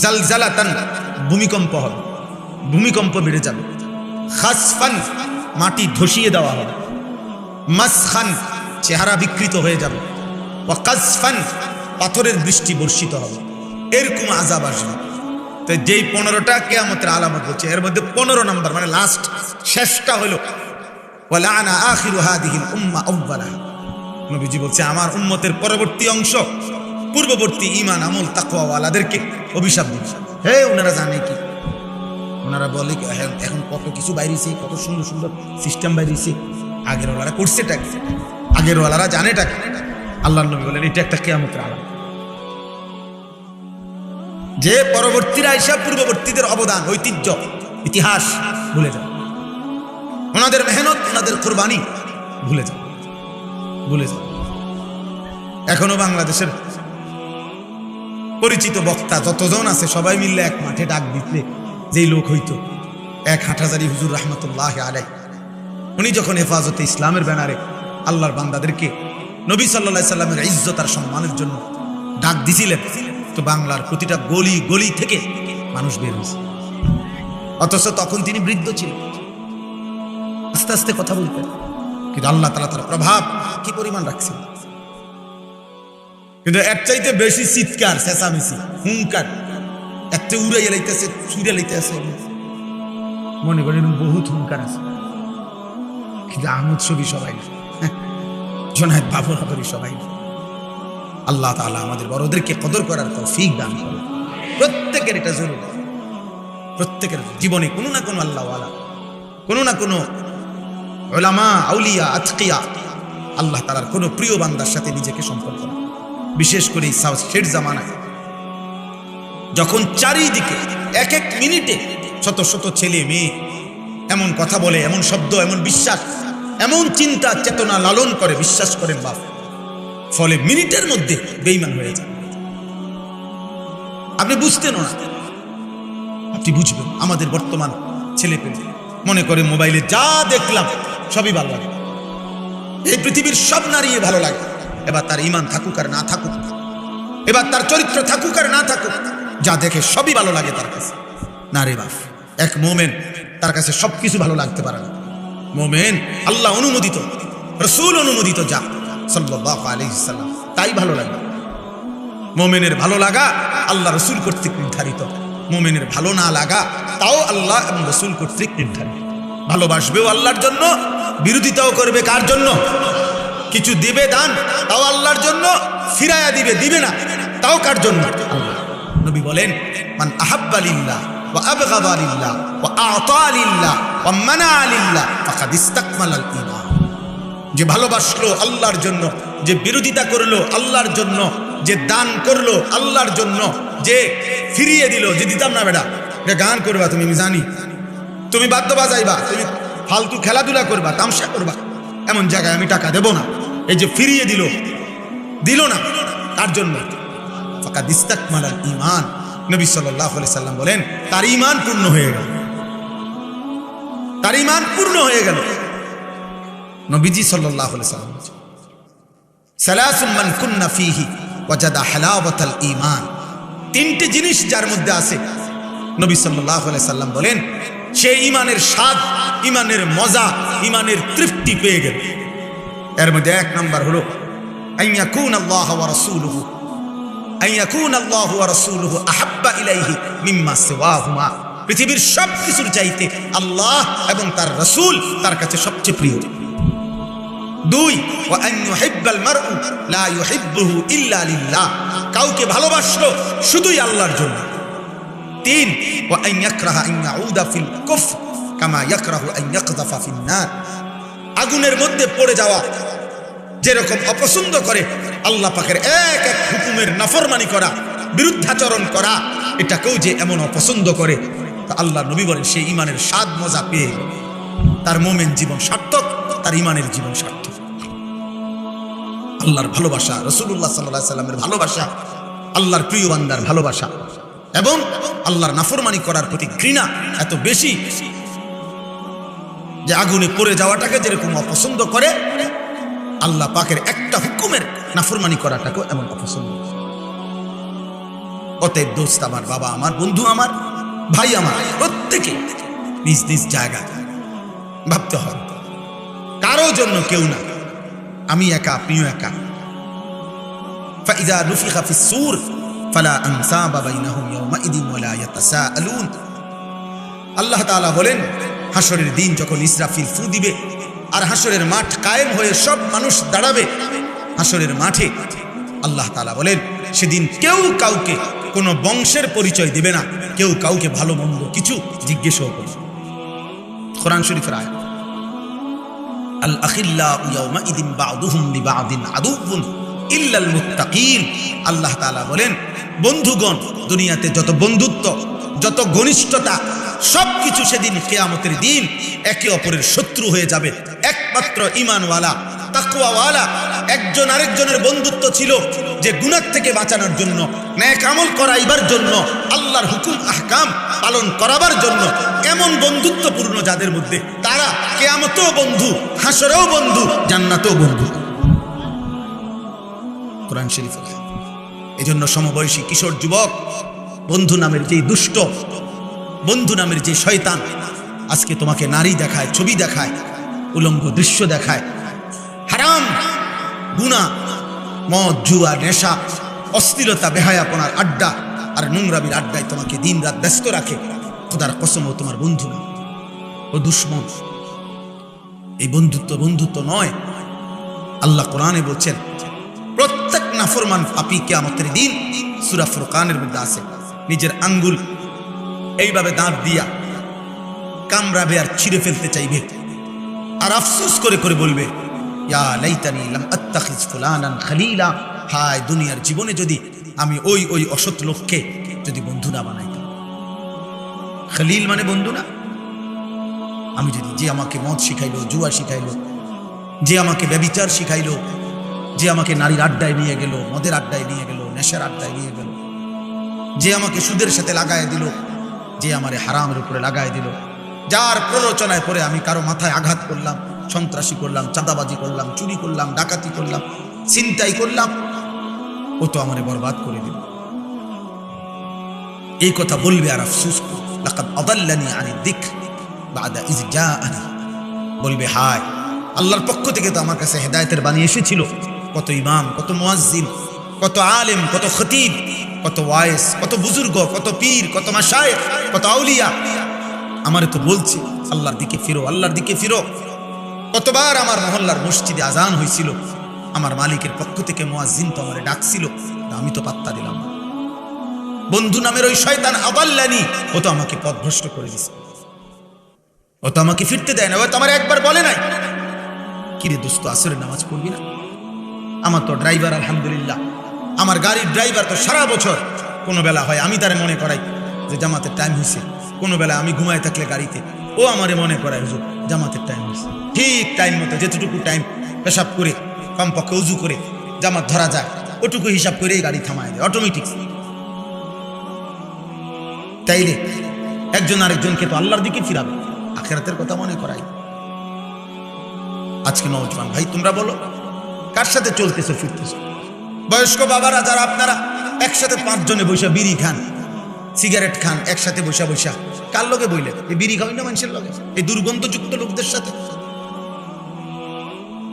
জালজালাতান, ভূমিকম্প হবে, ভূমিকম্প বেড়ে যাবে। খাসফান, মাটি ধসিয়ে দেওয়া হবে। মাসখান, চেহারা বিকৃত হয়ে যাবে। ওয়া কাসফান, পাথরের বৃষ্টি বর্ষিত হবে। এরকম আযাব আসবে। তো যেই 15টা কিয়ামতের আলামত বলছে, এর মধ্যে 15 নম্বর মানে লাস্ট, শেষটা হলো ওয়ালানা আখিরু হাদিহিল উম্মাহ আউওয়ালাহা। নবীজি বলছে আমার উম্মতের পরবর্তী অংশ পূর্ববর্তী ঈমান আমল তাকওয়া ওয়ালাদেরকে অভিশাপ দিবে। হে ওনারা জানে কি? ওনারা বলে এখন কত কিছু বাইরেছে, কত সুন্দর সুন্দর সিস্টেম বাইরেছে, আগের ওয়ালারা করছেটা কি, আগের ওয়ালারা জানেটা কি? আল্লাহর নবী বলেন এটা একটা কিয়ামতের আলামত, যে পরবর্তীরা এসে পূর্ববর্তীদের অবদান, ঐতিহ্য, ইতিহাস ভুলে যাবে, ওনাদের মেহনত, ওনাদের কুরবানি ভুলে যাবে, ভুলে যাবে। এখনো বাংলাদেশের পরিচিত বক্তা যতজন আছে সবাই মিললে এক মাঠে ডাক দিতে যেই লোক হইতো, এক হাটহাজারী হুজুর রহমতুল্লাহ আলাইহি, উনি যখন হেফাজতে ইসলামের ব্যানারে আল্লাহর বান্দাদেরকে নবী সাল্লাল্লাহু আলাইহি সাল্লামের ইজ্জত আর সম্মানের জন্য ডাক দিছিলেন, তো বাংলার প্রতিটা গলি গলি থেকে মানুষ বের হয়েছে। অথচ তখন তিনি বৃদ্ধ ছিলেন, আস্তে আস্তে কথা বলতেন, কিন্তু আল্লাহ তাআলা তার প্রভাব কি পরিমাণ রাখছেন। কিন্তু এর চাইতে বেশি চিৎকার, চেঁচামেচি, হুঙ্কার, এত উড়াইয়া লাইতেছে, ছুঁড়ে লাইতেছে, মনে করেন বহুত হুঙ্কার আছে। কিন্তু আহমদ শফি সবাই না, জোনায়েদ বাবুরাবরি সবাই না। আল্লাহ তাআলা আমাদের বড়দেরকে কদর করার তৌফিক দান করেন। প্রত্যেকের এটা জরুরি, প্রত্যেকের জীবনে কোনো না কোনো আল্লাহওয়ালা, কোনো না কোনো উলামা, আউলিয়া, আতকিয়া, আল্লাহ তাআলার কোনো প্রিয় বান্দার সাথে নিজেকে সম্পর্ক করা। বিশেষ করে শেষ জামানায় যখন চারিদিকে এক এক মিনিটে শত শত ছেলে মেয়ে এমন কথা বলে, এমন শব্দ, এমন বিশ্বাস, এমন চিন্তা চেতনা লালন করে, বিশ্বাস করেন বাপ, ফলে মিনিটের মধ্যে বেঈমান হয়ে যায়। আপনি বুঝতেন না, আপনি বুঝবেন। আমাদের বর্তমান ছেলে পেলে মনে করে মোবাইলে যা দেখলাম সবই ভালো লাগে, এই পৃথিবীর সব নারী ভালো লাগে। এবার তার ঈমান থাকুক আর না থাকুক, এবার তার চরিত্র থাকুক আর না থাকুক, যা দেখে সবই ভালো লাগে তার কাছে। না রে বাপ, এক মোমেন তার কাছে সবকিছু ভালো লাগতে পারে না। মোমেন আল্লাহ অনুমোদিত, রাসূল অনুমোদিত যা সাল্লাল্লাহু আলাইহি সাল্লাম, তাই ভালো লাগে। মোমেনের ভালো লাগা আল্লাহ রাসূল কর্তৃক নির্ধারিত, মোমেনের ভালো না লাগা তাও আল্লাহ এবং রাসূল কর্তৃক নির্ধারিত। ভালোবাসবেও আল্লাহর জন্য, বিরোধিতাও করবে কার জন্য? কিছু দিবে দান তাও আল্লাহর জন্য, ফিরায়া দিবে, দিবে না তাও কার জন্য? আল্লাহ। নবী বলেন, মান আহাব্বা লিল্লাহ ওয়া আবগাদা লিল্লাহ ওয়া আ'তা লিল্লাহ ওয়া মানা লিল্লাহ ফাকাদ ইসতাকমালাল ঈমান। যে ভালোবাসলো আল্লাহর জন্য, যে বিরোধিতা করলো আল্লাহর জন্য, যে দান করলো আল্লাহর জন্য, যে ফিরিয়ে দিল, যে দিতাম না বেটা, এটা গান করবা তুমি, আমি জানি, তুমি বাদ্য বাজাইবা, তুমি ফালতু খেলাধুলা করবা, তামসা করবা, এমন জায়গায় আমি টাকা দেব না। এই যে ফিরিয়ে দিল না, তার জন্য ফাকাদ ইস্তাকমালাল ঈমান। নবী সাল্লাল্লাহু আলাইহি সাল্লাম বলেন তার ঈমান পূর্ণ হয়ে গেল, তার ঈমান পূর্ণ হয়ে গেল। নবীজি সাল্লাল্লাহু আলাইহি সাল্লাম সালাসুম মান কুন্না ফীহি ওয়াজাদা হালাওয়াতাল ঈমান। তিনটি জিনিস যার মধ্যে আছে, নবী সাল্লাল্লাহু আলাইহি সাল্লাম বলেন সে ঈমানের স্বাদ, ঈমানের মজা, ঈমানের তৃপ্তি পেয়ে গেল। এর মধ্যে এক নাম্বার হলো আইয়াকুন আল্লাহ ওয়া রাসূলুহু, আইয়াকুন আল্লাহ ওয়া রাসূলুহু আহাব্বা ইলাইহি মিম্মা সিওয়াহুমা। পৃথিবীর সব কিছুর চাইতে আল্লাহ এবং তার রাসূল তার কাছে সবচেয়ে প্রিয়। দুই, ওয়া আন ইউহিব্বাল মারউ লা ইউহিব্বুহু ইল্লা লিল্লাহ, কাউকে ভালোবাসলো শুধুই আল্লাহর জন্য। তিন, ওয়া আন ইয়াকরাহা আন ইয়াউদা ফিল কুফর কামা ইয়াকরাহু আন ইয়াকযাফা ফিন নার, আগুনের মধ্যে পড়ে যাওয়া যেরকম অপছন্দ করে আল্লাহ পাকের এক এক হুকুমের নাফরমানি করা, বিরুদ্ধাচরণ করা, এটাকেও যে এমন অপছন্দ করে, তা আল্লাহ নবী বলেন সেই ঈমানের স্বাদ মজা পেয়ে গেল। তার মুমিন জীবন সার্থক, তার ঈমানের জীবন সার্থক। আল্লাহর ভালোবাসা, রাসূলুল্লাহ সাল্লাল্লাহু আলাইহি সাল্লামের ভালোবাসা, আল্লাহর প্রিয় বান্দার ভালোবাসা এবং আল্লাহর নাফরমানি করার প্রতি ঘৃণা এত বেশি যে আগুনে পড়ে যাওয়াটাকে যেরকম অপছন্দ করে, আল্লাহ পাকের একটা হুকুমের নাফরমানি করাটাকেও এমন অপছন্দ। অতএব দোস্ত আমার, বাবা আমার, বন্ধু আমার, ভাই আমার, প্রত্যেকে নিজ নিজ জায়গা ভাবতে হবে। কারো জন্য কেউ না, আমি একা, আপনিও একা। ফাইযা নুফিখা ফিস সূর ফালা আনসাবা বাইনাহুম ইয়াওমাইদিন ওয়ালা ইয়াতাসাআলুন। আল্লাহ তাআলা বলেন হাসরের দিন যখন ইসরাফিল ফু দিবে আর হাসরের মাঠ কায়েম হয়ে সব মানুষ দাঁড়াবে হাসরের মাঠে, আল্লাহ তাআলা বলেন সেদিন কেউ কাউকে কোনো বংশের পরিচয় দিবে না, কেউ কাউকে ভালো মন্দ কিছু জিজ্ঞেসও করবে। কোরআন শরীফের আয়াত, আল আখিল্লাউ ইয়াওমাইদিন বা'দুহুম লিবা'দিন আদুউন ইল্লাল মুত্তাকিন। আল্লাহ তাআলা বলেন বন্ধুগণ, দুনিয়াতে যত বন্ধুত্ব, যত ঘনিষ্ঠতা, সবকিছু সেদিন কিয়ামতের দিন একে অপরের শত্রু হয়ে যাবে। একমাত্র ঈমানওয়ালা, তাকওয়াওয়ালা একজন আরেকজনের বন্ধুত্ব ছিল যে গুনাহ থেকে বাঁচানোর জন্য, নেক আমল করাইবার জন্য, আল্লাহর হুকুম আহকাম পালন করাবার জন্য। এমন বন্ধুত্বপূর্ণ যাদের মধ্যে, তারা কিয়ামতেও বন্ধু, হাসরেও বন্ধু, জান্নাতেও বন্ধু। কোরআন শরীফ। এজন্য সমবয়সী কিশোর যুবক, বন্ধু নামের যে দুষ্ট, বন্ধু নামের যে শয়তান আজকে তোমাকে নারী দেখায়, ছবি দেখায়, উলঙ্গ দৃশ্য দেখায়, হারাম, গুনাহ, মদ, জুয়া, নেশা, অশ্লীলতা, বেহায়াপনার আড্ডা আর নোংরামির আড্ডায় তোমাকে দিন রাত ব্যস্ত রাখে, খোদার কসম ও তোমার বন্ধু না, ও দুশ্মন। এই বন্ধুত্ব নয়। আল্লাহ কোরআনে বলছেন প্রত্যেক নাফরমান পাপী কিয়ামতের দিন, সূরা ফুরকানের মধ্যে আছে, নিজের আঙ্গুল এইভাবে দাঁত দিয়া কামড়াবে আর ছিঁড়ে ফেলতে চাইবে আর আফসোস করে করে বলবে, ইয়া লাইতানি লাম আত্তাখিজ ফুলানান খলিলা, হায় দুনিয়ার জীবনে যদি আমি ওই অসৎ লোককে যদি বন্ধু না বানাইতাম। খলিল মানে বন্ধু না। আমি যদি, যে আমাকে মদ শিখাইলো, জুয়া শিখাইলো, যে আমাকে ব্যভিচার শিখাইলো, যে আমাকে নারীর আড্ডায় নিয়ে গেল, মদের আড্ডায় নিয়ে গেল, নেশার আড্ডায় নিয়ে গেল, যে আমাকে সুদের সাথে লাগায় দিল, যে আমারে হারামের উপরে লাগায় দিল, যার প্ররোচনায় পড়ে আমি কারো মাথায় আঘাত করলাম, সন্ত্রাসী করলাম, চাঁদাবাজি করলাম, চুরি করলাম, ডাকাতি করলাম, ছিনতাই করলাম, ও তো আমারে বরবাদ করে দিল। এই কথা বলবে আর আফসোস করবে, লাকাদ আদাল্লানি আনি যিকর বাদা ইয জাআনি। বলবে হায়, আল্লাহর পক্ষ থেকে তো আমার কাছে হেদায়েতের বাণী এসেছিল। কত ইমাম, কত মুয়াজ্জিন, কত আলেম, কত খতিব, কত ওয়াইস, কত বুজুর্গ, কত পীর, কত মাশায়েখ, কত আউলিয়া আমারে তো বলছে আল্লাহর দিকে ফিরো, আল্লাহর দিকে ফিরো। কতবার আমার মহল্লার মসজিদে আজান হয়েছিল, আমার মালিকের পক্ষ থেকে মুয়াজ্জিন তো আমারে ডাকছিল, আমি তো পাত্তা দিলাম না। বন্ধু নামের ওই শয়তান আদাল্লানি, ও তো আমাকে পথভ্রষ্ট করে দিছে, ও তো আমাকে ফিরতে দেয় না, ও তো আমার একবার বলে নাই, কিরে দোস্ত আসরের নামাজ পড়বি না? আমার তো ড্রাইভার, আলহামদুলিল্লাহ, আমার গাড়ির ড্রাইভার তো সারা বছর কোনো বেলা হয় আমি তারে মনে করাই যে জামাতের টাইম হয়েছে, কোনো বেলা আমি ঘুমায় থাকলে গাড়িতে ও আমারে মনে করায় হুজুর জামাতের টাইম হয়েছে, ঠিক টাইম মতো যেতটুকু টাইম পেশাব করে কমপক্ষে উজু করে জামাত ধরা যায় ওটুকু হিসাব করেই গাড়ি থামায় দেয় অটোমেটিক। তাইলে একজন আরেকজনকে তো আল্লাহর দিকে ফিরাবে, আখিরাতের কথা মনে করাই। আজকে নওজওয়ান ভাই তোমরা বলো কার সাথে চলতেছো ফিরতেছো? বয়স্ক বাবারা যারা আপনারা একসাথে 5 জনে বসে বিড়ি খান, সিগারেট খান, একসাথে বসা বসা কার লগে বইলে? এই বিড়ি খাওয়াই না মানুষের লগে, এই দুর্গন্ধযুক্ত লোকদের সাথে।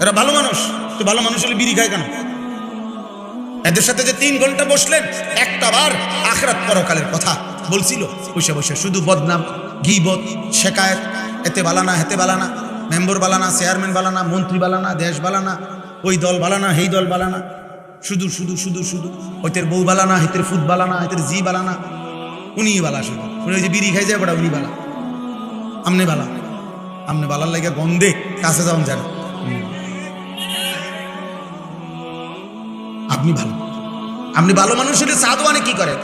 এরা ভালো মানুষ, তো ভালো মানুষ হলে বিড়ি খায় কেন? এদের সাথে যে 3 ঘন্টা বসলেন, একটা বার আখিরাত পরকালের কথা বলছিল? বসে বসে শুধু বদনাম, গীবত, শেকায়েত, এতে বালানা হেতে বালানা, মেম্বার বালানা, চেয়ারম্যান বালানা, মন্ত্রী বালানা, দেশ বালানা, ওই দল বালানা, এই দল বালানা, শুধু শুধু শুধু শুধু হইতের বউ বালানা, হিতের ফুট বালানা, হিতের জি বালানা, উনি বালা শুধু। উনি ওই যে বিড়ি খাই যায় বড়া উনি বালা, আমনে বালা, আমনে বালার লাগে গন্ধে কাছে যাওয়া যায় না। আপনি ভালো, আপনি ভালো মানুষ হলে সাধুয়ানে কি করেন?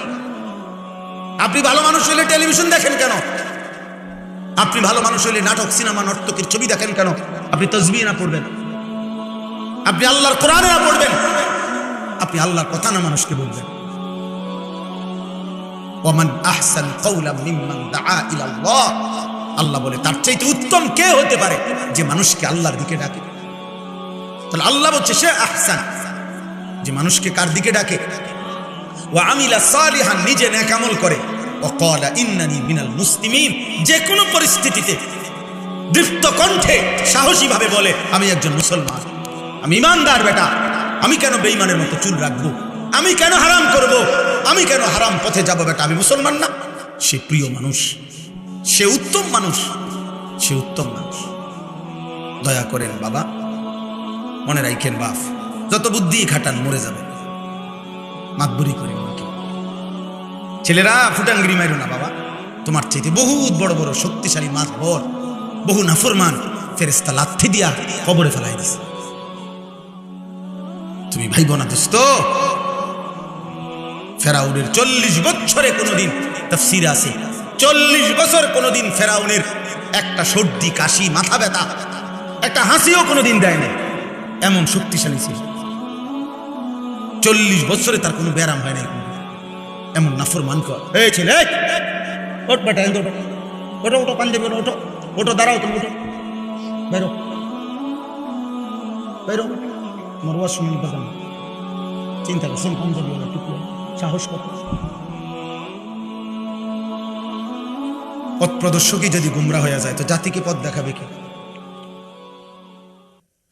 আপনি ভালো মানুষ হলে টেলিভিশন দেখেন কেন? আপনি ভালো মানুষ হলে নাটক, সিনেমা, নর্তকীর ছবি দেখেন কেন? আপনি তাসবিহ না পড়বেন? আপনি আল্লাহর কোরআন না পড়বেন? আপনি আল্লাহর কথা না মানুষকে বলবেন? ওয়ামান আহসান কাওলাম মিম্মান দাআ ইলা আল্লাহ, আল্লাহ বলে তার চাইতে উত্তম কে হতে পারে যে মানুষকে আল্লাহর দিকে ডাকে? তাহলে আল্লাহ বলছে সে আহসান, যে মানুষকে কার দিকে ডাকে? ওয়া আমিলা সালিহান, নিজে নেক আমল করে। ওয়া ক্বালা ইন্নানি মিনাল মুসলিমিন, যে কোনো পরিস্থিতিতে দৃপ্ত কণ্ঠে সাহসী ভাবে বলে আমি একজন মুসলমান, আমি ইমানদার বেটা, আমি কেন বেঈমানের মতো চুল রাখবো, আমি কেন হারাম করব, আমি কেন হারাম পথে যাব বেটা, আমি মুসলমান না? সে প্রিয় মানুষ, সে উত্তম মানুষ, সে উত্তম মানুষ। দয়া করেন বাবা, মনে রাখেন বাপ, যত বুদ্ধি খাটান মরে যাবে, মাতবুরি করেন নাকি। ছেলেরা ফুটাঙ্গিরি মাইরো না বাবা, তোমার চাইতে বহুত বড় বড় শক্তিশালী মাতবর, বহু নাফরমান ফেরেশতা লাথি দিয়া কবরে ফেলাই দিছে। তুমি ভাইব না দোস্ত, ফেরাউনের 40 বছরে কোনদিন তাফসীর আছে, 40 বছর কোনদিন ফেরাউনের একটা সর্দি, কাশি, মাথা ব্যথা, একটা হাসিও কোনদিন দেয় না, এমন শক্তিশালী ছিল। 40 বছরে তার কোনো ব্যারাম হয় নাই, এমন নাফরমান কর। এই ছেলে ওঠ বেটা, ওঠো ওঠো, পাঞ্জাবি ওঠো, ওঠো, দাঁড়াও তুমি, ওঠো, বেরো বেরো, তোমার ওয়াজ শুনে বাজান চিন্তা করছেন, পাঞ্জাবি ওলা টুকলো, সাহস কত। পথ প্রদর্শকই যদি গুমরা হয়ে যায় তো জাতিকে পথ দেখাবে কি?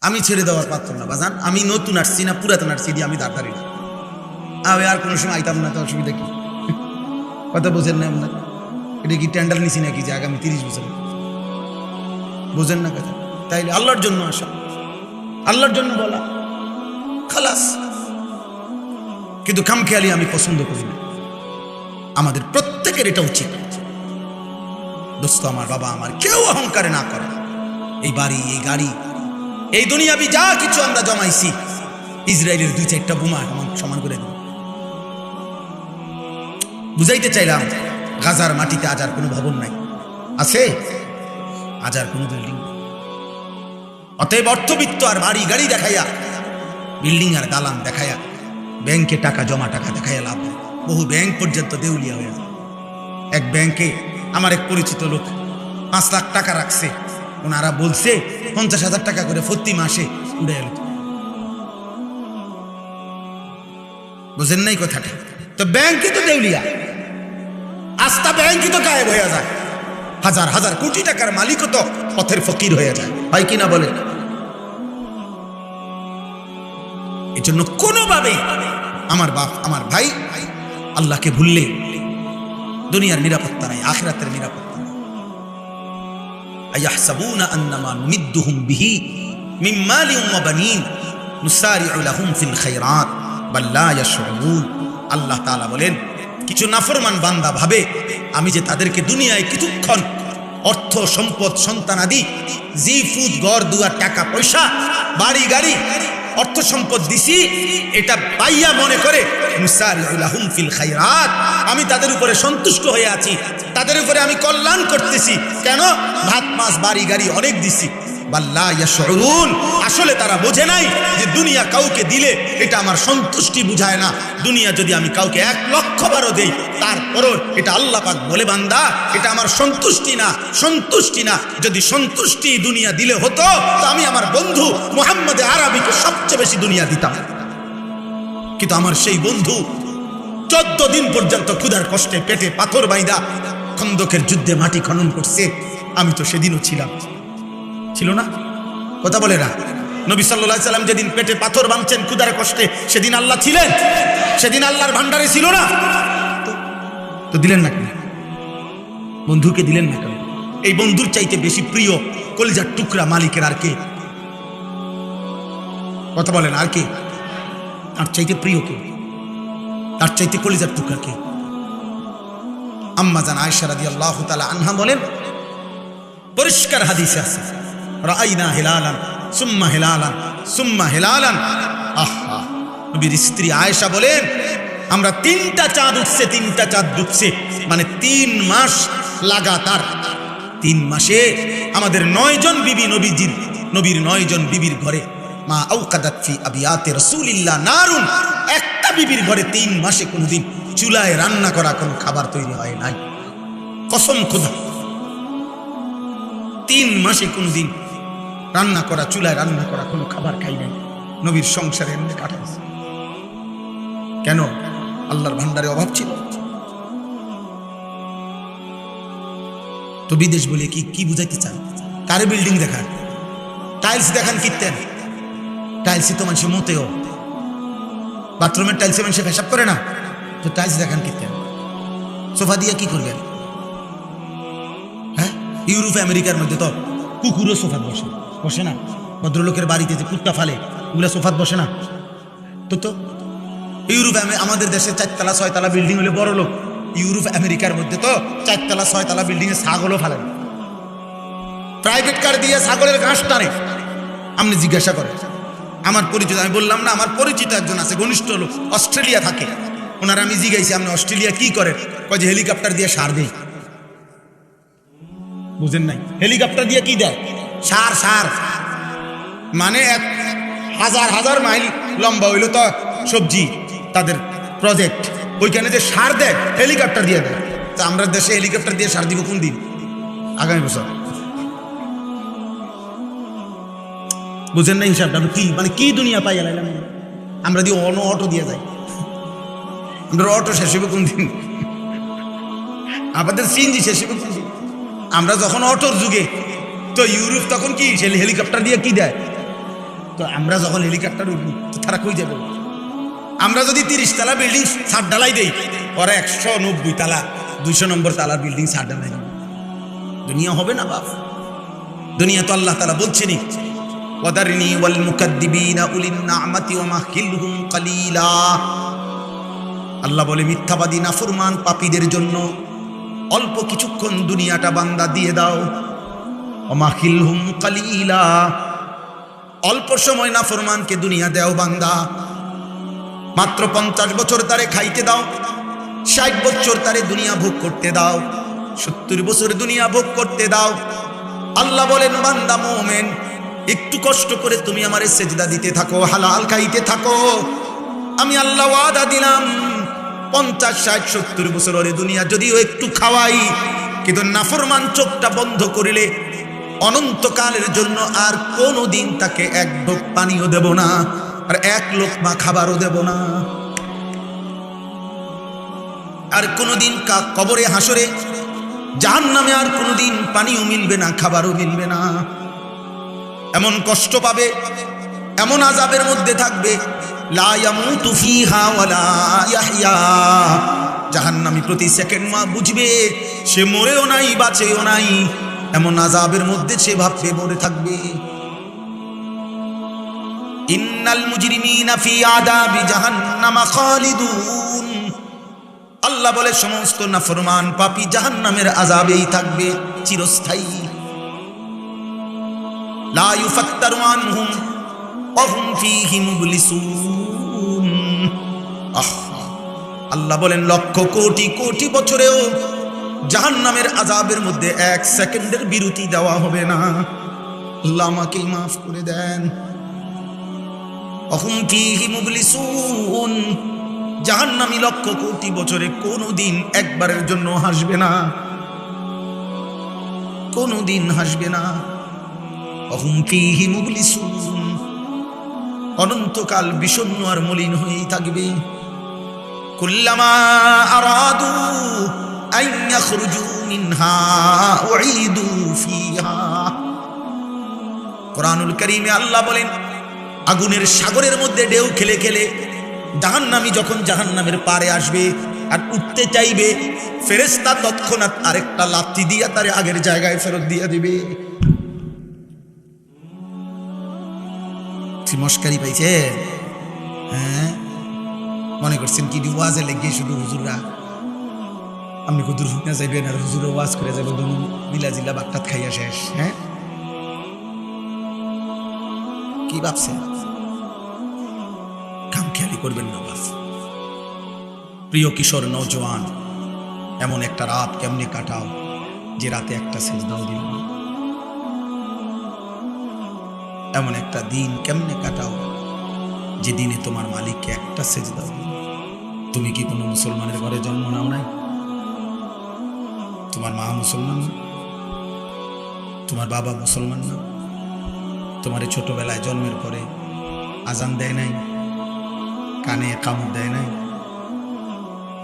আমি ছেড়ে দেওয়ার পাত্র না বাজান, আমি নতুন আসছি না পুরাতন আসছি দিয়ে আমি দাঁড়ারি না, আমি আর কোনো সময় আইতাম না, তো অসুবিধা কি? কথা বোঝেন না আপনার? এটা কি টেন্ডার নিছি নাকি যে আগামী 30 বছর? বোঝেন না কথা? তাইলে আল্লাহর জন্য আসা, আল্লাহর জন্য বলা, খালাস। কিন্তু খামখেয়ালি আমি পছন্দ করি না, আমাদের প্রত্যেকের এটা উচিত। দোস্ত আমার, বাবা আমার, কেউ অহংকারে না করে। এই বাড়ি, এই গাড়ি, এই দুনিয়াবি যা কিছু আমরা জমাইছি, ইসরায়েলের 2-4টা বোমা সমান করে দেব। বুঝাইতে চাইলাম, গাজার মাটিতে আজ আর কোনো ভবন নাই, আছে আজ আর কোনো বিল্ডিং। অতএব অর্থবিত্ত আর বাড়ি গাড়ি দেখাইয়া, বিল্ডিং আর দালান দেখাইয়া, ব্যাংকে টাকা জমা টাকা দেখাইয়া লাভ। বহু ব্যাংক পর্যন্ত দেউলিয়া হয়ে যায়। এক ব্যাংকে আমার এক পরিচিত লোক 5 লাখ টাকা রাখছে, ওনারা বলছে 50,000 টাকা করে প্রতি মাসে উড়ে এল। বুঝেন নাই কথাটা? তো ব্যাংকই তো দেউলিয়া, আস্থা ব্যাংকই তো গায়েব হয়ে যায়, হাজার হাজার কোটি টাকার মালিকও তো পথের ফকির হয়ে যায়, হয় কিনা বলে? এই জন্য কোনোভাবেই আমার বাপ, আমার ভাই, আল্লাহকে ভুললে দুনিয়ার নিরাপত্তা নাই, আখিরাতের নিরাপত্তা নাই। আয়াহসাবুনা আন্নামা নুমিদ্দুহুম বিহি মিন মালিন ওয়া বানিন নুসারিউ লাহুম ফিল খায়রাত বাল লা ইয়াশউরুন। আল্লাহ তাআলা বলেন, কিছু নাফরমান বান্দা ভাবে আমি যে তাদেরকে দুনিয়ায় কিছুক্ষণ অর্থ, সম্পদ, সন্তানাদি, জি ফুদ, ঘর দুয়ার, টাকা পয়সা, বাড়ি গাড়ি অর্থ সম্পদ দিছি, এটা পাইয়া মনে করে নুসারিউ লাহুম ফিল খায়রাত, আমি তাদের উপরে সন্তুষ্ট হয়ে আছি, তাদের উপরে আমি কল্যাণ করতেছি। কেন? ভাত মাছ বাড়ি গাড়ি অনেক দিছি। বাল্লা ইয়াশউরুন, আসলে তারা বোঝে নাই যে দুনিয়া কাউকে দিলে এটা আমার সন্তুষ্টি বুঝায় না। দুনিয়া যদি আমি কাউকে 1,00,000 বারও দেই, তারপরও এটা আল্লাহ পাক বলে বান্দা এটা আমার সন্তুষ্টি না, সন্তুষ্টি না। যদি সন্তুষ্টি দুনিয়া দিলে হতো তো আমি আমার বন্ধু মুহাম্মদ আরবিকে সবচেয়ে বেশি দুনিয়া দিতাম। কিন্তু আমার সেই বন্ধু 14 দিন পর্যন্ত ক্ষুধার কষ্টে পেটে পাথর বাইদা খন্দকের যুদ্ধে মাটি খনন করছে। আমি তো সেদিনও ছিলাম, ছিল না? কথা বলে না? নবী সাল্লাল্লাহু আলাইহি সাল্লাম যেদিন পেটে পাথর বাঁধছেন ক্ষুধার কষ্টে, সেদিন আল্লাহ ছিলেন? সেদিন আল্লাহর ভান্ডারে ছিল না? তো দিলেন না কেন? বন্ধুকে দিলেন না কেন? এই বন্ধুর চাইতে বেশি প্রিয় কলিজার টুকরা মালিকের আর কে? কথা বলেন, আর কে? তার চাইতে প্রিয় কে? তার চাইতে কলিজার টুকরা কে? আম্মা জান আয়েশা রাদিয়াল্লাহু তাআলা আনহা বলেন, পরিষ্কার হাদিসে আছে, রাআইনা হিলালান সুম্মা হিলালান সুম্মা হিলালান। আহা, নবীর স্ত্রী আয়েশা বলেন, আমরা 3টা চাঁদ উঠছে, 3টা চাঁদ ডুবছে, মানে 3 মাস লাগাতার। 3 মাসে আমাদের 9 জন বিবি, নবীর 9 জন বিবির ঘরে মা আওকাদাত ফি আবিয়াতে রাসূলিল্লাহ নারুন, একটা বিবির ঘরে 3 মাসে কোনোদিন চুলায় রান্না করা কোনো খাবার তৈরি হয় নাই। কসম খোদা, 3 মাসে কোনোদিন রান্না করা, চুলায় রান্না করা কোনো খাবার খাই নাই। নবীর সংসারে এমনি কাটাইছে। কেন? আল্লাহর ভান্ডারে অভাব ছিল। তো বিদেশ বলে কি বুঝাইতে চান? কারে বিল্ডিং দেখান? টাইলস দেখান কিনতেন? টাইলসই তো মানুষের মতেও, বাথরুমের টাইলসে মানুষে পেশাব করে না, তো টাইলস দেখান কিনতেন? সোফা দিয়ে কি করবেন? হ্যাঁ, ইউরোপ আমেরিকার মধ্যে তো কুকুরও সোফাত বসে না। ভদ্রলোকের বাড়িতে যে কুত্তা ফালে ওগুলা সোফাত বসে না। তো ইউরোপ আমাদের দেশে 4 তলা 6 তলা বিল্ডিং হলে বড় লোক, ইউরোপ আমেরিকার মধ্যে তো 4 তলা 6 তলা বিল্ডিং এ ছাগলও ফালে, প্রাইভেট কার দিয়ে ছাগলের ঘাস টানে। আপনি জিজ্ঞাসা করেন, আমার পরিচিত, আমি বললাম না, আমার পরিচিত একজন আছে, ঘনিষ্ঠ লোক, অস্ট্রেলিয়া থাকে। ওনারা আমি জিজ্ঞাসি, আপনি অস্ট্রেলিয়া কি করেন? কয় যে হেলিকপ্টার দিয়ে সার দেয়। বুঝেন নাই? হেলিকপ্টার দিয়ে কি দেয়? সার। মানে 1000 মাইল লম্বা হইল তো সবজি তাদের প্রজেক্ট, ওইখানে যে সার দেয় হেলিকপ্টার দিয়ে দেয়। তা আমরা দেশে হেলিকপ্টার দিয়ে সার দিব কোন দিন? আগামী বছর। বুঝেন না হিসাবটা? কি মানে কি দুনিয়া পাই এলাম আমরা দিয়ে? অটো দিয়ে যাই আমরা, অটো শেষ হবে কোন দিন? আমাদের সিএনজি শেষ হবে কোন দিন? আমরা যখন অটোর যুগে, তো ইউরোপ তখন কি হেলিকপ্টার দিয়ে কি দেয়? তো আমরা যখন হেলিকপ্টার উঠবো তারা কই যাবে? আমরা যদি 30 তলা বিল্ডিং ছাদ ঢালাই দেই, ওরা 190 তলা 200 নম্বর তালার বিল্ডিং ছাদ ঢালাই দেবে। দুনিয়া হবে না বাপ। দুনিয়া তো আল্লাহ তাআলা বলছেনই, ওয়াদারনি ওয়াল মুকাদ্দিবিনা উলিন নি'মাতি ওয়া মাহকিলহুম কালিলা। আল্লাহ বলে, মিথ্যাবাদী নাফরমান পাপীদের জন্য অল্প কিছুক্ষণ দুনিয়াটা বান্দা দিয়ে দাও। ওয়া মাহকিলহুম কালিলা, অল্প সময় নাফরমানকে দুনিয়া দাও বান্দা। মাত্র 50 বছর তারে খাইতে দাও, 60 বছর তারে দুনিয়া ভোগ করতে দাও, 70 বছর দুনিয়া ভোগ করতে দাও। আল্লাহ বলেন, বান্দা মুমিন, একটু কষ্ট করে তুমি আমারে সেজদা দিতে থাকো, হালাল খাইতে থাকো। আমি আল্লাহ ওয়াদা দিলাম 50, 60, 70 বছর ওরে দুনিয়া যদিও একটু খাওয়াই, কিন্তু নাফরমান চোখটা বন্ধ করিলে অনন্তকালের জন্য আর কোনোদিন তাকে 1 ঢোক পানিও দেব না, আর 1 লোকমা খাবারও দেব না। আর কোনোদিন কবরে হাসরে জাহান্নামে আর কোনোদিন পানিও মিলবে না, খাবারও মিলবে না। এমন কষ্ট পাবে, এমন আযাবের মধ্যে থাকবে, লা ইয়ামুতু ফিহা ওয়ালা ইয়াহইয়া। জাহান্নামী প্রতি সেকেন্ড মা বুঝবে সে মরেও নাই, বাঁচেও নাই, এমন আযাবের মধ্যে সে ভাববে মরে থাকবে। ইন্নাল মুজরিমিনা ফি আযাবি জাহান্নামা খালিদুন। আল্লাহ বলে, সমস্ত নাফরমান পাপী জাহান্নামের আযাবেই থাকবে চিরস্থায়ী। লা ইউফাত্তারু আনহুম ওয়াহুম ফীহি মুবলিসুন। আল্লাহ বলেন লক্ষ কোটি কোটি বছরেও জাহান্নামের আযাবের মধ্যে 1 সেকেন্ডের বিরতি দেওয়া হবে না। আল্লাহ আমাকে মাফ করে দেন। ওয়াহুম ফীহি মুবলিসুন, জাহান্নামী লক্ষ কোটি বছরে কোনোদিন একবারের জন্য হাসবে না, কোনোদিন হাসবে না। ওয়াহুম ফীহি মুবলিসুন, অনন্তকাল বিষণ্ণ আর মলিন হয়েই থাকবে। কুল্লামা আরাদু আন ইয়াখরুজু মিনহা উঈদু ফিহা। কোরআনুল কারীমে আল্লাহ বলেন আগুনের সাগরের মধ্যে ঢেউ খেলে খেলে জাহান্নামী যখন জাহান্নামের পারে আসবে আর উঠতে চাইবে, ফেরেশতা তৎক্ষণাৎ আরেকটা লাথি দিয়া তারে আগের জায়গায় ফেরত দিয়ে দিবে। মস্কারি পাইছে? হ্যাঁ, মনে করছেন কি ওয়াজে লেগে শুধু হুজুররা আপনি কুদুর হুকনা যাইবেন আর হুজুরে ওয়াজ করে যাবেন, দোনো মিলা জিলা বাট্টাত খাইয়া শেষ। হ্যাঁ, কি ভাবছেন? কাম খেয়ালি করবেন না বাস। প্রিয় কিশোর নওজোয়ান, এমন একটা রাত কেমনে কাটাও যে রাতে একটা সেজদাও দিল না? এমন একটা দিন কেমনে কাটাও যে দিনে তোমার মালিককে একটা সেজদাও দিল? তুমি কি কোনো মুসলমানের ঘরে জন্ম নাও নাই? তোমার মা মুসলমান না? তোমার বাবা মুসলমান না? তোমার ছোটবেলায় জন্মের পরে আজান দেয় নাই, কানে কামড় দেয় নাই?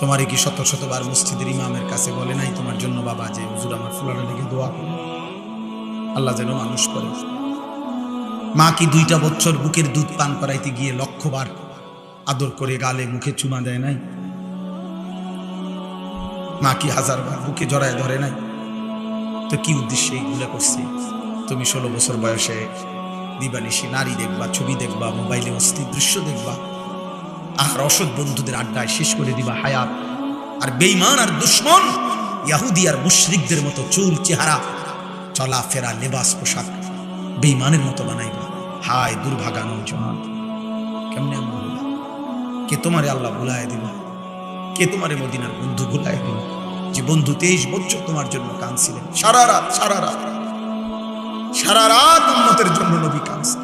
তোমারে কি শত শতবার মসজিদের ইমামের কাছে বলে নাই তোমার জন্য বাবা যে হুজুর আমার ফুলাটা লেগে দোয়া করে আল্লাহ যেন মানুষ করে? মা কি 2টা বছর বুকের দুধ পান করাইতে গিয়ে লক্ষবার আদর করে গালে মুখে চুমা দেয় নাই? মা কি 1000বার বুকে জড়ায় ধরে নাই? তো কি উদ্দেশ্যে এইগুলো করছে? তুমি 16 বছর বয়সে দিবানিশি নারী দেখবা, ছবি দেখবা, মোবাইলে অস্থির দৃশ্য দেখবা, আর অসৎ বন্ধুদের আড্ডায় শেষ করে দিবা হায়াত। আর বেঈমান আর দুশ্মন ইহুদি আর মুশরিকদের মতো চুল চেহারা, চলাফেরা, লেবাস পোশাক বেঈমানের মতো বানাইবা। হায় দুর্ভাগা নওজোয়ান, কেমনে এমন হলো? কে তোমারে আল্লাহ ভুলায় দিল? কে তোমারে মদিনার বন্ধু ভুলায় দিল? যে বন্ধু 23 বছর তোমার জন্য কাঁদছিলেন, সারা রাত উম্মতের জন্য নবী কাঁদছেন।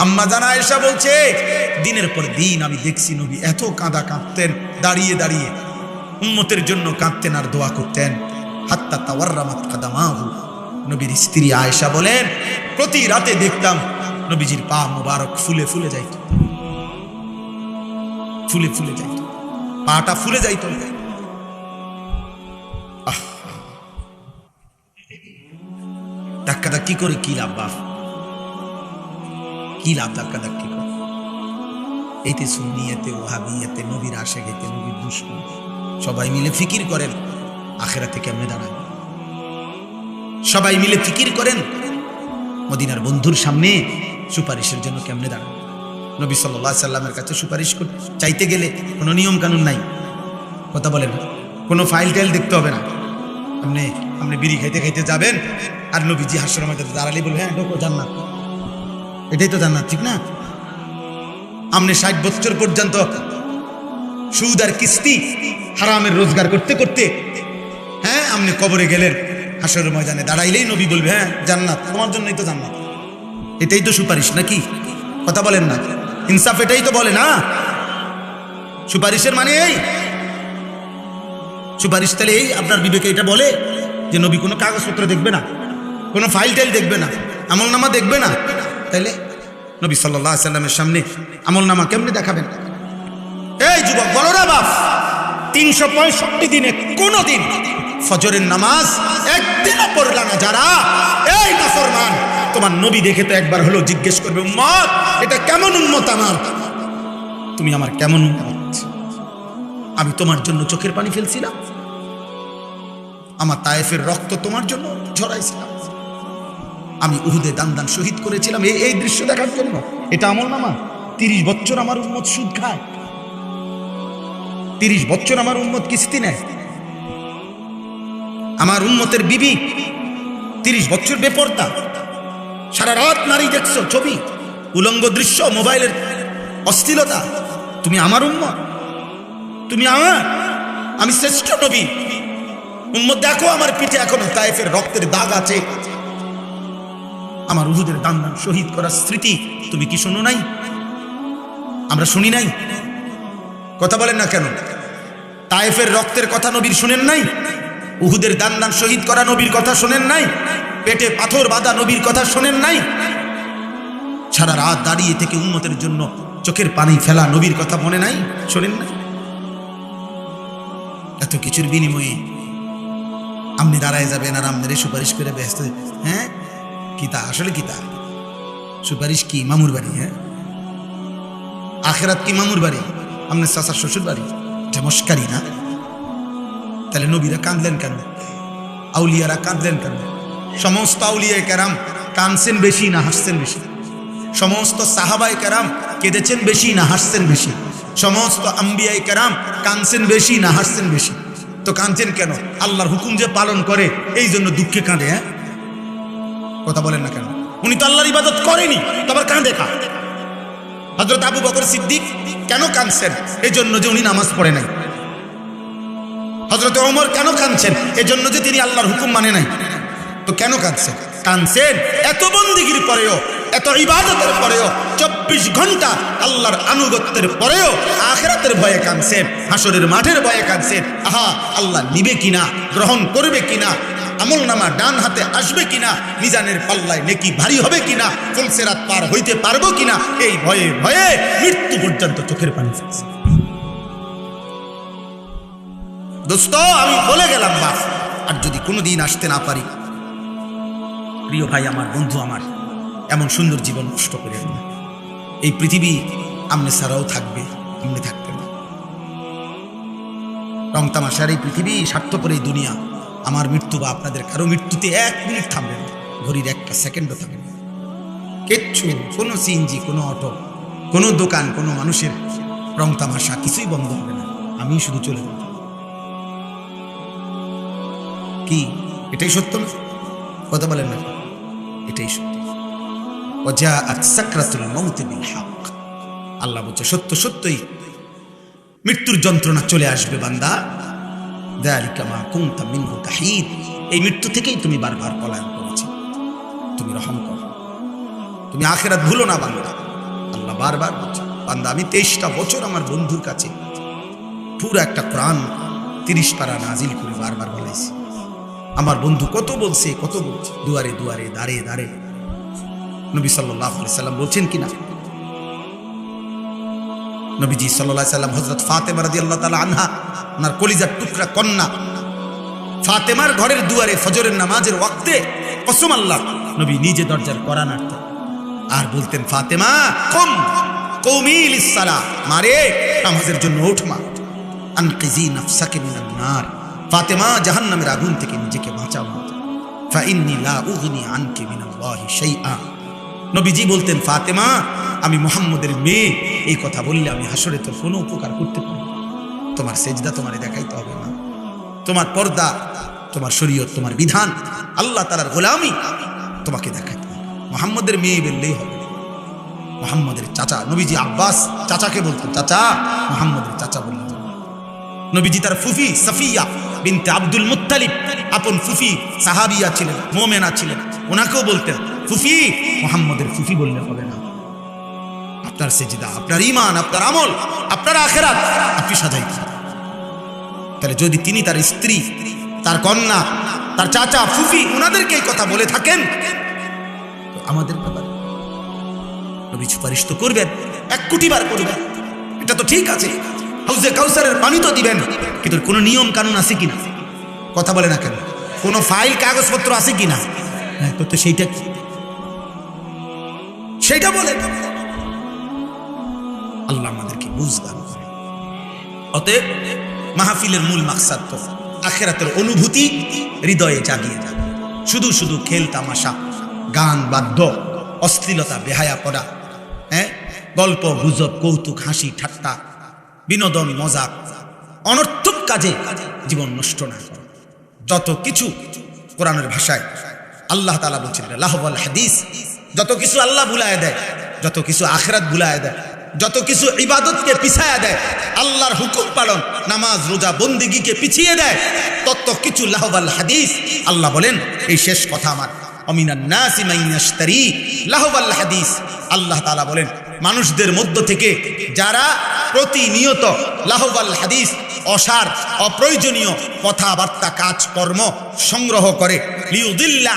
আম্মা জানা আয়েশা বলছে দিনের পর দিন আমি দেখছি নবী এত কাঁদতেন, দাঁড়িয়ে দাঁড়িয়ে উম্মতের জন্য কাঁদতেন আর দোয়া করতেন। হাত্তা তাওয়াররামাত কাদামাহু। নবীর স্ত্রী আয়েশা বলেন প্রতি রাতে দেখতাম নবীজির পা মুবারক ফুলে ফুলে যাইত, ফুলে ফুলে যাইত, পাটা ফুলে যাইত। ধাক্কা ধাক্কি করে কি লাভ বাপ? কি লাভ ধাক্কা ধাক্কি করে? এইতে সুন্নিয়াতে ওয়াহাবিয়াতে নবীর আশিকিতে নবীর দুশমন সবাই মিলে ফিকির করেন আখিরাতে কেমনে দাঁড়াবে। সবাই মিলে ফিকির করেন মদিনার বন্ধুর সামনে সুপারিশের জন্য কেমনে দাঁড়াবে। নবী সাল্লাল্লাহু আলাইহি সাল্লামের কাছে সুপারিশ চাইতে গেলে কোনো নিয়ম কানুন নাই, কথা বলেন, কোনো ফাইল টাইল দেখতে হবে না। আপনি বিড়ি খাইতে খাইতে যাবেন আর নবীজি হাসরের মধ্যে দাঁড়ালে বলবে হ্যাঁ ঢোকো জান্নাত, এটাই তো জান্নাত, ঠিক না? আপনি 60 বছর পর্যন্ত সুদ আর কিস্তি হারামের রোজগার করতে করতে হ্যাঁ আপনি কবরে গেলেন, হাসরের ময়দানে দাঁড়াইলেই নবী বলবে হ্যাঁ জান্নাত তোমার জন্যই তো জান্নাত। এটাই তো সুপারিশ নাকি? কথা বলেন না, ইনসাফ এটাই তো বলে না। সুপারিশের মানে এই সুপারিশ তাহলে এই আপনার বিবেকে এটা বলে যে নবী কোনো কাগজপত্র দেখবে না, কোনো ফাইল টাইল দেখবে না, আমলনামা দেখবে না, তাইলে নবী সাল্লাল্লাহু আলাইহি সাল্লামের সামনে আমলনামা কেমনে দেখাবেন? এই যুবক বলো না বাপ, 365 দিনে কোনো দিন ফজরের নামাজ একদিনও পড়লা না যারা, এই নাফরমান, তোমার নবী দেখে তো একবার হলো জিজ্ঞেস করবে উম্মত এটা কেমন উম্মত আমার, তুমি আমার কেমন উম্মত? আমি তোমার জন্য চোখের পানি ফেলছিলাম, আমার তায়েফের রক্ত তোমার জন্য ঝরাইছিলাম, আমি উহুদে দান দান শহীদ করেছিলাম এই দৃশ্য দেখার জন্য। এটা আমলনামা? 30 বছর আমার উম্মত সুদ খায়, 30 বছর আমার উম্মত কিস্তি নেয়, আমার উম্মতের বিবি 30 বছর বেপর্দা, সারা রাত নারী দেখছো ছবি, উলঙ্গ দৃশ্য, মোবাইলের অশ্লীলতা। তুমি আমার উম্মত, তুমি আমার, আমি শ্রেষ্ঠ নবী উম্মত। দেখো আমার পিঠে এখনো তায়েফের রক্তের দাগ আছে, আমার উহুদের দান শহীদ করার স্মৃতি তুমি কি শোনো নাই? আমরা শুনি নাই? কথা বলেন না কেন? তায়েফের রক্তের কথা নবীর শুনেন নাই? উহুদের দান শহীদ করা নবীর কথা শোনেন নাই? পেটে পাথর বাঁধা নবীর কথা শোনেন নাই? সারা রাত দাঁড়িয়ে থেকে উম্মতের জন্য চোখের পানি ফেলা নবীর কথা মনে নাই? শোনেন নাই? এত কিছুর বিনিময়ে আপনি দাঁড়ায় যাবেন আর আপনারে সুপারিশ করে ব্যস্ত। হ্যাঁ, কিতা আসলে কিতা সুপারিশ কি? মামুর বাড়ি? হ্যাঁ, আখেরাত কি মামুর বাড়ি? আপনার চাচার শ্বশুর বাড়ি? এটা মস্কারি না? তাহলে নবীরা কাঁদলেন কেন? আউলিয়ারা কাঁদলেন কেন? সমস্ত আউলিয়া কেরাম কাঁদছেন বেশি না হাসছেন বেশি? সমস্ত সাহাবাই কেরাম কেঁদেছেন বেশি না হাসছেন বেশি? সমস্ত আম্বিয়াই কেরাম কাঁদছেন বেশি না হাসছেন বেশি? তো কাঁদছেন কেন? আল্লাহর হুকুম যে পালন করে এই জন্য দুঃখে কাঁদে। হ্যাঁ, কথা বলেন না কেন? উনি তো আল্লাহর ইবাদত করেনি, তবে কাঁদে কা? হযরত আবু বকর সিদ্দিক কেন কাঁদছেন? এই জন্য যে উনি নামাজ পড়ে নাই। হযরত ওমর কেন কাঁদছেন? এই জন্য যে তিনি আল্লাহর হুকুম মানে নাই। তো কেন কাঁদছেন? কাঁদছেন এত বন্দিগির পরেও, এত ইবাদতের পরেও, 24 ঘন্টা আল্লাহর আনুগত্যের পরেও আখিরাতের ভয়ে কাঁদছেন, হাসরের মাঠের ভয়ে কাঁদছেন। আহা, আল্লাহ নিবে কিনা, গ্রহণ করবে কিনা, আমল নামা ডান হাতে আসবে কিনা, মিজানের পাল্লায় নেকি ভারী হবে কিনা, ফুলসিরাত পার হইতে পারবো কিনা, এই ভয়ে ভয়ে মৃত্যু পর্যন্ত চোখের পানি ফেলছে। দোস্ত, আমি বলে গেলাম বাপ, আর যদি কোনোদিন আসতে না পারি, প্রিয় ভাই আমার, বন্ধু আমার, এমন সুন্দর জীবন নষ্ট করে না। এই পৃথিবী আমনে ছাড়াও থাকবে, আমনে থাকবে না। রং তামাশার এই পৃথিবী, স্বার্থপর এই দুনিয়া। আমার মৃত্যু বা আপনাদের কারো মৃত্যুতে 1 মিনিট থামবে না, ঘড়ির একটা সেকেন্ডও থাকবে না। কিচ্ছু, কোনো সিএনজি, কোনো অটো, কোনো দোকান, কোনো মানুষের রং তামাশা কিছুই বন্ধ হবে না। আমি শুধু চলে যাব। কি এটাই সত্য না? কথা বলেন না? এটাই সত্য। ওয়াজাআত সাকরাতুল মাউত বিল হক। আল্লাহ বলছে সত্য সত্যই মৃত্যুর যন্ত্রণা চলে আসবে বান্দা। যালিকা মা কুনতা মিনহু তাহিদ। এই মৃত্যু থেকেই তুমি বারবার পলায়ন করেছো। তুমি রহম করো, তুমি আখিরাত ভুলো না বান্দা। আল্লাহ বারবার বলছে, বান্দা আমি 23টা বছর আমার বন্ধুর কাছে পুরো একটা কোরআন 30 পারা নাজিল করে বারবার বলাইছি। আমার বন্ধু কত বলছে, কত বলছে, দুয়ারে দুয়ারে, দাঁড়ে দাঁড়ে। নবী সাল্লাল্লাহু আলাইহি সাল্লাম বলছেন কিনা? নবীজি সাল্লাল্লাহু আলাইহি সাল্লাম হযরত ফাতেমা রাদিয়াল্লাহু তাআলা আনহা, ওনার কলিজার টুকরা কন্যা ফাতেমার ঘরের দুয়ারে ফজরের নামাজের ওয়াক্তে কসম আল্লাহ, নবী নিজে দরজার কড়া নাড়তেন আর বলতেন, ফাতেমা কুম কুমি লিস-সালাহ, মারে নামাজের জন্য ওঠ মা, আনকিজি নাফসাকা মিনান নার, ফাতেমা জাহান্নামের আগুন থেকে নিজেকে বাঁচাও, ফা ইন্নী লা উগনি আনকি মিনাল্লাহি শাইআ। নবীজি বলতেন, ফাতেমা আমি মুহাম্মদের মেয়ে, এই কথা বললে আমি হাসরে তোর কোনো উপকার করতে পারি না। তোমার সেজদা তোমারে দেখাইতে হবে না, তোমার পর্দা, তোমার শরীয়ত, তোমার বিধান, আল্লাহ তাআলার গোলামি তোমাকে দেখাইতে হবে। মুহাম্মদের মেয়ে বললেই হবে। মুহাম্মদের চাচা, নবীজি আব্বাস চাচাকে বলতেন, চাচা, মুহাম্মদের চাচা বললেন। নবীজি তার ফুফি সাফিয়া বিনতে আব্দুল মুত্তালিব, আপন ফুফি সাহাবিয়া ছিলেন, মুমিনা ছিলেন, ওনাকেও বলতেন ফুফি। মুহাম্মদের ফুফি বললে হবে না। আপনার সেজদা, আপনার ঈমান, আপনার আমল, আপনার আখিরাত আপনি সাজাইতে। তাহলে যদি তিনি তার স্ত্রী, তার কন্যা, তার চাচা, ফুফি, ওনাদেরকে এই কথা বলে থাকেন, তো আমাদের ব্যাপারে নবী সুপারিশ তো করবেন, 1 কোটি বার করবেন। এটা তো ঠিক আছে, হাউজে কাউসারের পানি তো দিবেন, কিন্তু কোনো নিয়ম কানুন আছে কিনা? কথা বলে না কেন? কোনো ফাইল কাগজপত্র আছে কিনা? হ্যাঁ, তো সেইটা সেইটা বলে। আল্লাহ আমাদেরকে বুঝ দান করে। অতএব মাহফিলের মূল মাকসাদ তো আখিরাতের অনুভূতি হৃদয়ে জাগিয়ে যাবে। শুধু শুধু খেল তামাশা, গান, বাদ্য, অশ্লীলতা, বেহায়া পড়া, হ্যাঁ, গল্প গুজব, কৌতুক, হাসি ঠাট্টা, বিনোদন, মজাক, অনর্থক কাজে জীবন নষ্ট না করে। যত কিছু কোরআনের ভাষায় আল্লাহ তাআলা বলছেন লাহওয়াল হাদিস, যত কিছু আল্লাহ ভুলায় দেয় যত কিছু আখিরাত ভুলায় দেয়, যত কিছু ইবাদতকে পিছায়া দেয়, আল্লাহর হুকুম পালন, নামাজ রোজা বন্দিগিকে পিছিয়ে দেয়, তত কিছু লাহওয়াল হাদিস। আল্লাহ বলেন এই শেষ কথা আমার, অমিনান নাসি মান ইয়াশতারি লাহওয়াল হাদিস। আল্লাহ তাআলা বলেন মানুষদের মধ্য থেকে যারা প্রতিনিয়ত লাহওয়াল হাদিস, অসার অপ্রয়োজনীয় কথাবার্তা কাজকর্ম সংগ্রহ করে, লিউদিল্লা